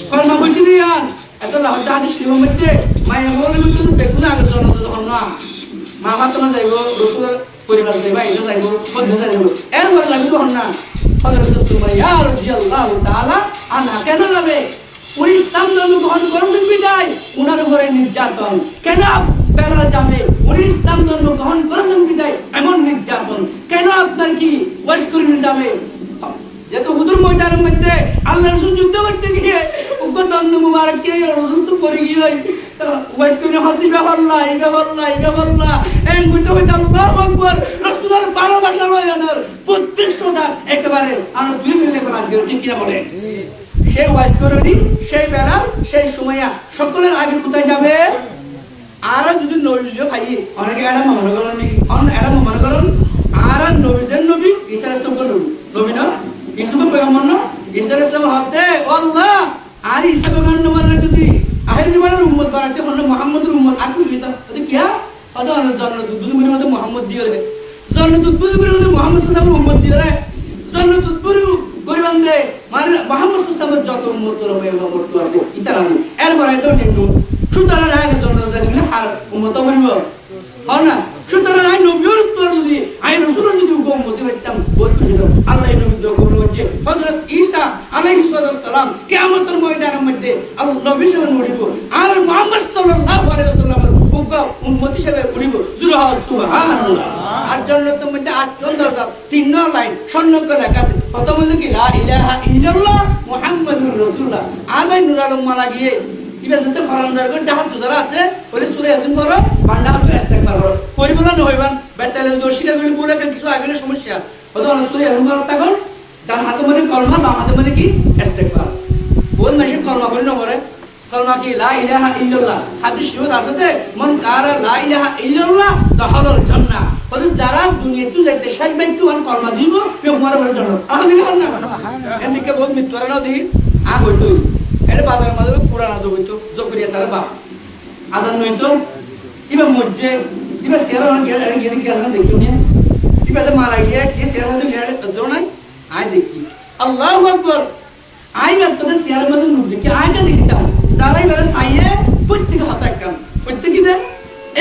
কলমা বলতে দিয়ান এত লাহজা হাদিস শিবের মধ্যে মায়ের বলে বলতে দেখুন আগে জন্য তো হন না মা ফাতেমা যাইব, রাসূলের পরিবার যাইবা, এটা যাইব, মধ্যে যাইব, এরপরে যাইব হন না হযরত সুমাইয়া রাদিয়াল্লাহু তাআলা আনহা কেন যাবে? উনি ইসলাম ধর্ম গ্রহণ করেছেন বিদায় উনার উপরে নির্যাতন। কেন বেলাল যাবে? উনি ইসলাম ধর্ম গ্রহণ করেছেন বিদায় এমন নির্যাতন। কেন আপনার কি ওয়াইস করে যাবে? যেহেতু হুদুর ময়দানের মধ্যে আল্লাহ রাসূল যুদ্ধ করতে গিয়ে উগ্র দন্দ মুবারক কে রাসূল তো পড়ে গিয়ে ওয়াইস করে হদি বেওয়াল্লাহ বেওয়াল্লাহ এই মুদ্দা হইতে আল্লাহু আকবার রাসূলের ভালোবাসা লয় জানার 32টা একেবারে আর 2 মিনিটে করা ঠিক কি বলে সেই ওয়াইস করেনি সেই বেলা সেই সময়া সকলের আগে কোথায় যাবে? আর যদি নবীও খাই অনেকে এটা মনে করেন নাকি এটা মনে করেন আর নবীদের নবী ঈসা ইসলামের নবী নবী না ইসলামের পয়গম্বর না ঈসা ইসলাম হতে আল্লাহ আর ঈসা পয়গম্বরের যদি আখির জীবনের উম্মত বানাতে হল মুহাম্মদের উম্মত আর কিছু দিতা ওটা কি হতো জান্নাত দুনিয়ার মধ্যে মুহাম্মদ দিয়ে রে জান্নাত দুনিয়ার মধ্যে মুহাম্মদ সাল্লাল্লাহু আলাইহি উম্মত দিয়ে রে জান্নাত দুনিয়ার গরিবানদে মানে মুহাম্মদ সাল্লাল্লাহু আলাইহি যত উম্মত রবে উম্মত আছে ইতারানি এরপরে তো ঠিক সুতরাং আগে জান্নাত যাইলে আর উম্মত হইব হয় না। সুতরাং আই নবীর উত্তর যদি আই রাসূলের যদি উম্মতি হইতাম বলতো আল্লাহ নবী যখন বলছে হযরত ঈসা আলাইহিস সালাম কিয়ামতের ময়দানের মধ্যে আল্লাহ নবী হিসেবে উঠিব আর মুহাম্মদ সাল্লাল্লাহু আলাইহি ওয়াসাল্লামের উম্মতি হিসেবে উঠিব। সুবহানাল্লাহ। আর জান্নাতের মধ্যে 8জন দরজা 3 লাইন স্বর্ণকে লেখা আছে। প্রথম হলো কি লা ইলাহা ইল্লাল্লাহ মুহাম্মাদুর রাসূলুল্লাহ। আমি নূর আলম মালা গিয়ে ইবা যেতে ফরানদার করে ডাহাত যারা আছে বলে সূরা ইয়াসিন পড়ো বান্দা হাতে ইস্তেগফার করো কইবলা না হইবান বেতালেন দর্শিকা গুলি পুরো কিছু আগের সমস্যা হতো না সূরা ইয়াসিন পড়ো তখন ডান হাতে মধ্যে কলমা বাম হাতে মধ্যে কি ইস্তেগফার বল মাসে কলমা বলি না পড়ে কলমা কি লা ইলাহা ইল্লাল্লাহ হাদিস শরীফ আছে মান কারা লা ইলাহা ইল্লাল্লাহ দাখালাল জান্নাহ বলে যারা দুনিয়াতে যাইতে শাইবাই তো আর কলমা দিব কেউ মরে মরে জান্নাত আলহামদুলিল্লাহ না এমনিকে বহুত মিত্ররা না দিই আ হইতো এটা বাজারের মাঝে পুরানা যোগ হইতো জকরিয়া তার বাপ আজান হইতো এবার মজ্জে এবার সেরা গিয়ে গিয়ে দেখতো নিয়ে এবার মারা গিয়ে কে সেরা মধ্যে গিয়ে ধরো নাই আয় দেখি আল্লাহু আকবার আয় না তোদের সেরার মধ্যে মুখ দেখি আয়টা দেখিতাম যারা এবার সাইয়ে প্রত্যেকে হাতে কাম প্রত্যেকে দেয়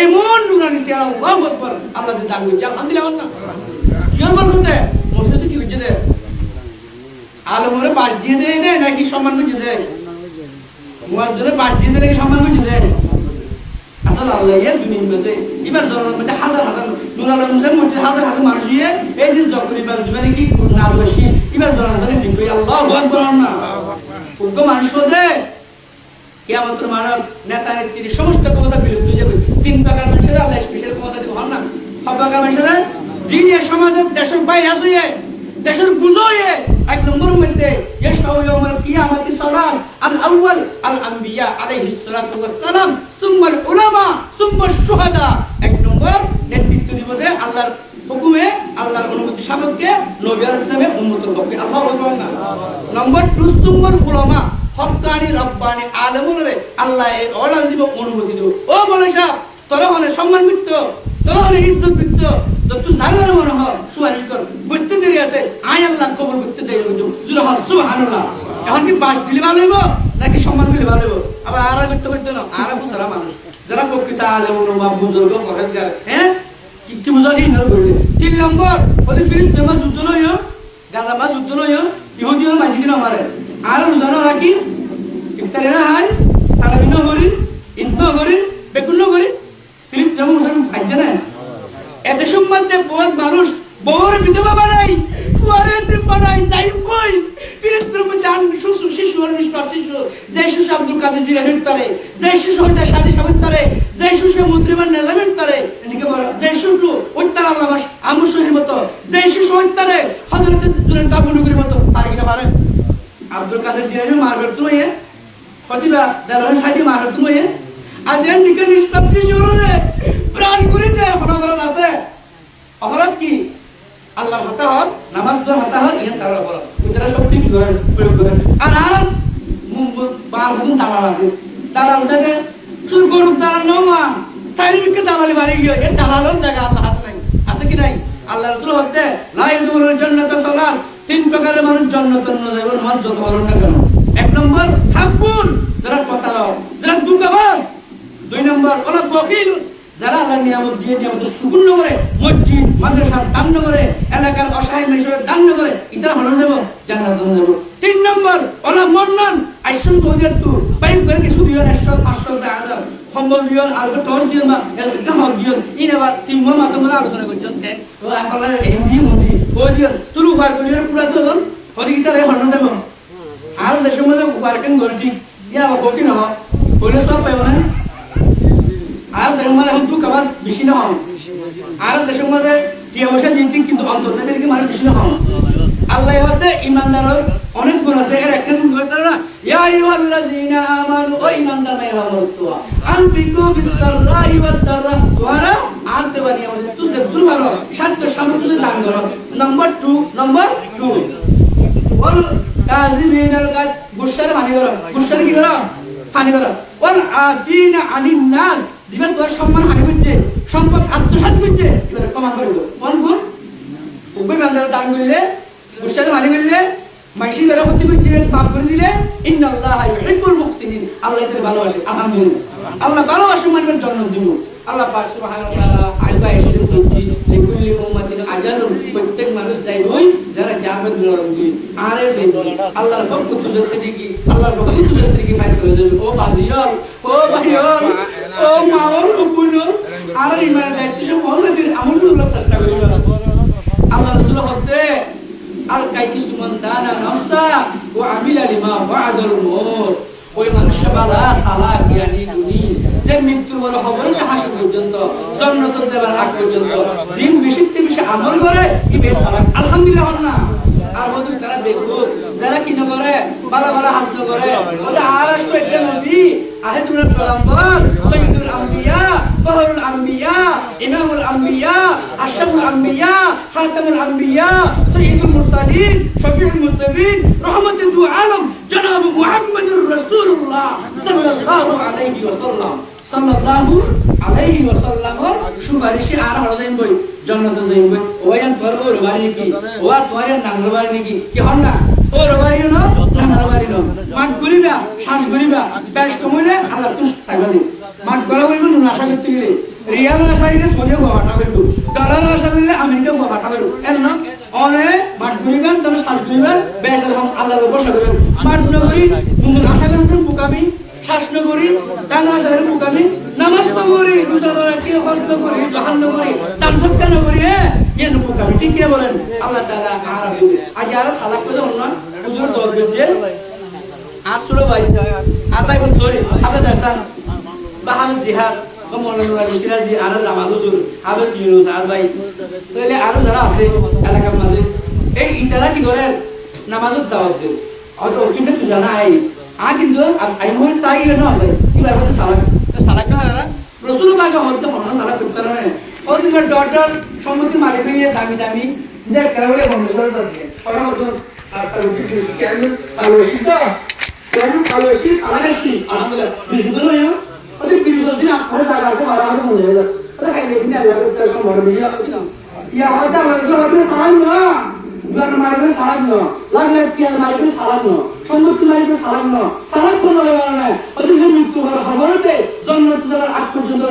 এমন নুরানি সেরা আল্লাহু আকবার আল্লাহ দিয়ে ডাক হইছে আলহামদুলিল্লাহ না কি বল হতে মসজিদে কি হইছে দেয় আলমরে পাশ দিয়ে দেয় নাকি সম্মান করে দেয় মুয়াজ্জিনে পাশ দিয়ে নাকি সম্মান করে দেয় আল্লাহ আল্লাহ এর দুনিয়ার মধ্যে এবার জনগণের মধ্যে হাজার হাজার নূর আলম হোসেন মসজিদে হাজার হাজার মানুষ দিয়ে এই যে জকরিবাল জীবনে কি না বসি এবার জনগণের ঠিক করে আল্লাহু আকবার না উগ্র মানুষ হতে কিয়ামতের মানব নেতা নেত্রী সমস্ত ক্ষমতা বিলুপ্ত হয়ে যাবে। 3 প্রকার মানুষের আল্লাহ স্পেশাল ক্ষমতা দিব হন না। সব প্রকার মানুষের দিনের সমাজের দেশের বাইরে আসে দেশের বুঝয়ে 1 নম্বর মধ্যে ইয়াশাউ ইয়াউমাল কিয়ামাতি সালাত আল আউয়াল আল আম্বিয়া আলাইহিস সালাতু ওয়াস সালাম সুম্মা আল উলামা সুম্মা আশ শুহাদা। 1 নম্বর নেতৃত্ব দিবসে আল্লাহর হুকুমে আল্লাহর অনুমতি সাপেক্ষে নবী আলাইহিস সালামের উম্মতের পক্ষে আল্লাহু আকবার না। নম্বর 2 সুম্মা আল উলামা হক্কানি রব্বানি আলেমুলরে আল্লাহ এই অর্ডার দিব অনুমতি দিব। ও বলে সাহেব তোরা হলে সম্মান করত তোরা হলে ইজ্জত করত তো তুই জানার মনে হয় সুপারিশ কর করতে দেরি আছে আয় আল্লাহ কবুল করতে দেরি হইতো সুবহানাল্লাহ। এখন কি বাস দিলে ভালো হইব নাকি সম্মান দিলে ভালো হইব? আবার আর করতে করতে না আর বুঝারা মানুষ যারা প্রকৃত আলেম বা বুজুর্গ পরেশগার হ্যাঁ কি বুঝালি না করবে। 3 নম্বর ওদের ফিলিস্তিন যুদ্ধ নয় গাজা যুদ্ধ নয় ইহুদিও মাঝি কিনা মারে আর বুঝানো রাখি ইফতারি না হয় তারা ভিন্ন করি ইন্ত করি বেকুন্ন করি ফিলিস্তিন মুসলমান ফাইছে না এত সম্বন্ধে বহুত মানুষ বউর বিধবা বানাই ফুয়ারে দিন বানাই যাই কই ফিলিস্তিন মধ্যে শিশু আর নিষ্পাপ শিশু যে শিশু আব্দুল কাদের জিলানির তারে যে শিশু হইতা শাদি সাবিত তারে যে শিশু মুদ্রিমান নেলামের তারে এদিকে বড় যে শিশু উত্তর আল্লাহ আমু শহীর মতো যে শিশু হইতারে হযরত জুনাইদ আবুনগরীর মতো আর কিনা পারে আব্দুল কাদের জিলানি মারবে তুমি খতিবা দারুন শাদি মারবে তুমি আজ এর নিকে নিষ্পাপ শিশু রে প্রাণ করে যায় অপরাধ আছে। অপরাধ কি? আল্লাহর হতাহত নামাজ পড়ার হতাহত ইয়া তার অপরাধ ওটা সব ঠিক করে প্রয়োগ করে। আর বার হন দালাল আছে দালাল উঠাতে শুরু করুক দালাল নমা সাইরিকে দালালি বাড়ি গিয়ে এর দালালের জায়গা আল্লাহ আছে নাই আছে কি কি নাই? আল্লাহ রাসূল হতে লা ইয়াদুলুল জান্নাতা সালাস, তিন প্রকারের মানুষ জান্নাতে না যাবে নামাজ যত ভালো না কেন। এক নম্বর হাব্বুন, যারা প্রতারক, যারা দুঃখবাস। দুই নম্বর ওলা বখিল, যারা আল্লাহ নিয়ামত দিয়ে নিয়ামত সুপূর্ণ করে, মসজিদ মাদ্রাসা দান করে, এলাকার অসহায় মানুষের দান করে, এটা হলো যাব জান্নাতে যাব। তিন নম্বর ওলা মন্নান, আইসন বহিয়াতু পাইপ করে কিছু দিও 100 500 টাকা সম্বল দিও, আর টস দিও না এটা হক দিও। ইনাবার তিন মাধ্যমে আলোচনা করছেন তে ও আপনারা হিন্দি মন্দি ও দিও তুলু ভার করিয়ে পুরা তো হরিগিটারে হন্ন দেব। আর দেশের মধ্যে ওয়ার্কিং গর্জি ইয়া হকি না হইলে সব পাইব না। আর দেশের মধ্যে এখন তুই কাবার বেশি না হও। আর দেশের মধ্যে টিয়া পয়সা দিচ্ছি কিন্তু অন্তর্জাতিক কি মানে বেশি না হও। আল্লাহ হতে ইমানদারের অনেক গুণ আছে। এর একটা গুণ হতে না ইয়া আইয়ুহাল্লাযীনা আমানু, ও ইমানদার নাই হওয়া আনফিকু বিসসাররাহি ওয়াদ দাররা, তোমরা আর দেবানি আমাদের তুই যত ভালো সাধ্য সামর্থ্য দান করো। নাম্বার 2 ওয়াল কাযিমিনাল গাদ, গুসার পানি করো। গুসার কি করো? পানি করো। ওয়াল আফিনা আনিন নাস, দিবেন তোর সম্মান হানি করছে, সম্পদ আত্মসাৎ করছে, এবারে ক্ষমা করবে। কোন গুণ? উভয় ইমানদার দান করলে, গুসার পানি করলে, মাইশি বের ক্ষতি করতে পাপ করে দিলে, ইন্নাল্লাহা ইউহিব্বুল মুহসিনিন, আল্লাহ এদের ভালোবাসে। আলহামদুলিল্লাহ, আল্লাহ ভালোবাসে মানুষের জন্য দিব। আল্লাহ পাক সুবহানাহু ওয়া তাআলা আইবা এসে বলছি লিকুল্লি উম্মাতিন আজালুন, প্রত্যেক মানুষ যাই হই যারা যাবে দুনিয়াতে আরে যাই আল্লাহর পক্ষ থেকে দেখি, আল্লাহর পক্ষ থেকে ফাইল করে দেবে। ও বাদিয়াল, ও ভাইয়াল, ও মাওর উপনো আর ইমান দায়িত্ব সব অলরেডি আমলগুলো চেষ্টা করি। আল্লাহ রাসূল হতে আর কাইকি সুমান দানা নফসা ও আমিলা লিমা বা'দাল মউত, ওই মানুষ বালা সালা জ্ঞানী গুণী যে মৃত্যুর বড় খবর হাসি পর্যন্ত জান্নাতে যাবার আগ পর্যন্ত দিন বেশি আমল করে কি বেশ সালাক আলহামদুলিল্লাহ না। আর হয়তো যারা দেখো যারা কি না করে বালা বালা হাসতে করে ওটা আর আসবে একটা নবী আহেদুল পয়গম্বর সাইয়্যিদুল আম্বিয়া ফাহরুল আম্বিয়া ইমামুল আম্বিয়া আশরাফুল আম্বিয়া খাতামুল আম্বিয়া সাইয়্যিদুল মুরসালিন শফিউল মুরসালিন রাহমাতুল লিল আলাম জনাব মুহাম্মদুর রাসূলুল্লাহ সাল্লাল্লাহু আলাইহি ওয়াসাল্লাম সুপারিশে আর হরদাইন বই জান্নাতে যাইব। ওয়ান তোর ওর বাড়ি কি ওয়া তোর নাঙ্গল বাড়ি নাকি কি হন না ওর বাড়ি না নাঙ্গল বাড়ি না। মাঠ ঘুরিবা শ্বাস ঘুরিবা বেশ কমইলে আল্লাহ তুই থাকবি। মাঠ গলা হইব না আশা করতে গেলে রিয়াল আশা গেলে সোজা গোয়াটা হইব, ডলার আশা করলে আমেরিকা গোয়াটা হইব। এর না অনে মাঠ ঘুরিবেন তাহলে শ্বাস ঘুরিবেন বেশ আল্লাহর উপর সাগবেন। মাঠ নগরী সুন্দর আশা করেন বুকামি শ্বাস নগরী ডানা আশা বুকামি নামাজ নগরী দুটারা কি হস্ত করি জাহান নগরী তানসক্কা নগরী এ বুকামি ঠিক কি বলেন আল্লাহ তাআলা। আর আজ যারা সালাত করে অন্য হুজুর দোয়া করছে আসলে ভাই আর ভাই সরি আপনি জানেন বাহামদ জিহাদ ও মাওলানা সিরাজি আর জামাল হুজুর হাবেস ইউনুস আর ভাই তাহলে আরো যারা আছে এলাকার মাঝে এই ইটারা কি করে নামাজের দাওয়াত দেয় হয়তো ওখানে তো জানা আই কিন্তু আই মন তাই না আছে এবার বলতে সালাক না রাসূল পাক হতে হন সালাক করতে না ও দিন ডটার সম্মতি মারি ফেলে দামি দামি দেখ করে বন্ধ করে দিচ্ছে ওরা হতো আর তার উঠে কেন সালোশি আলাশি আলহামদুলিল্লাহ বিশুদ্ধ না ওই বিশুদ্ধ দিন আখরে জায়গা আছে মারা হতে মনে হয় ওরা খাই দেখি না আল্লাহ তাআলা সম্মান দিয়ে না ইয়া হয়তো আল্লাহ রাসূল সালাম না দুয়ার মাইকে সালাম না লাগলে টিয়ার মাইকে সালাম না সম্মতি মাইকে সালাম না সালাম কোন লাগে না ওই যে মৃত্যু হওয়ার খবরতে জন্ম যাওয়ার আগ পর্যন্ত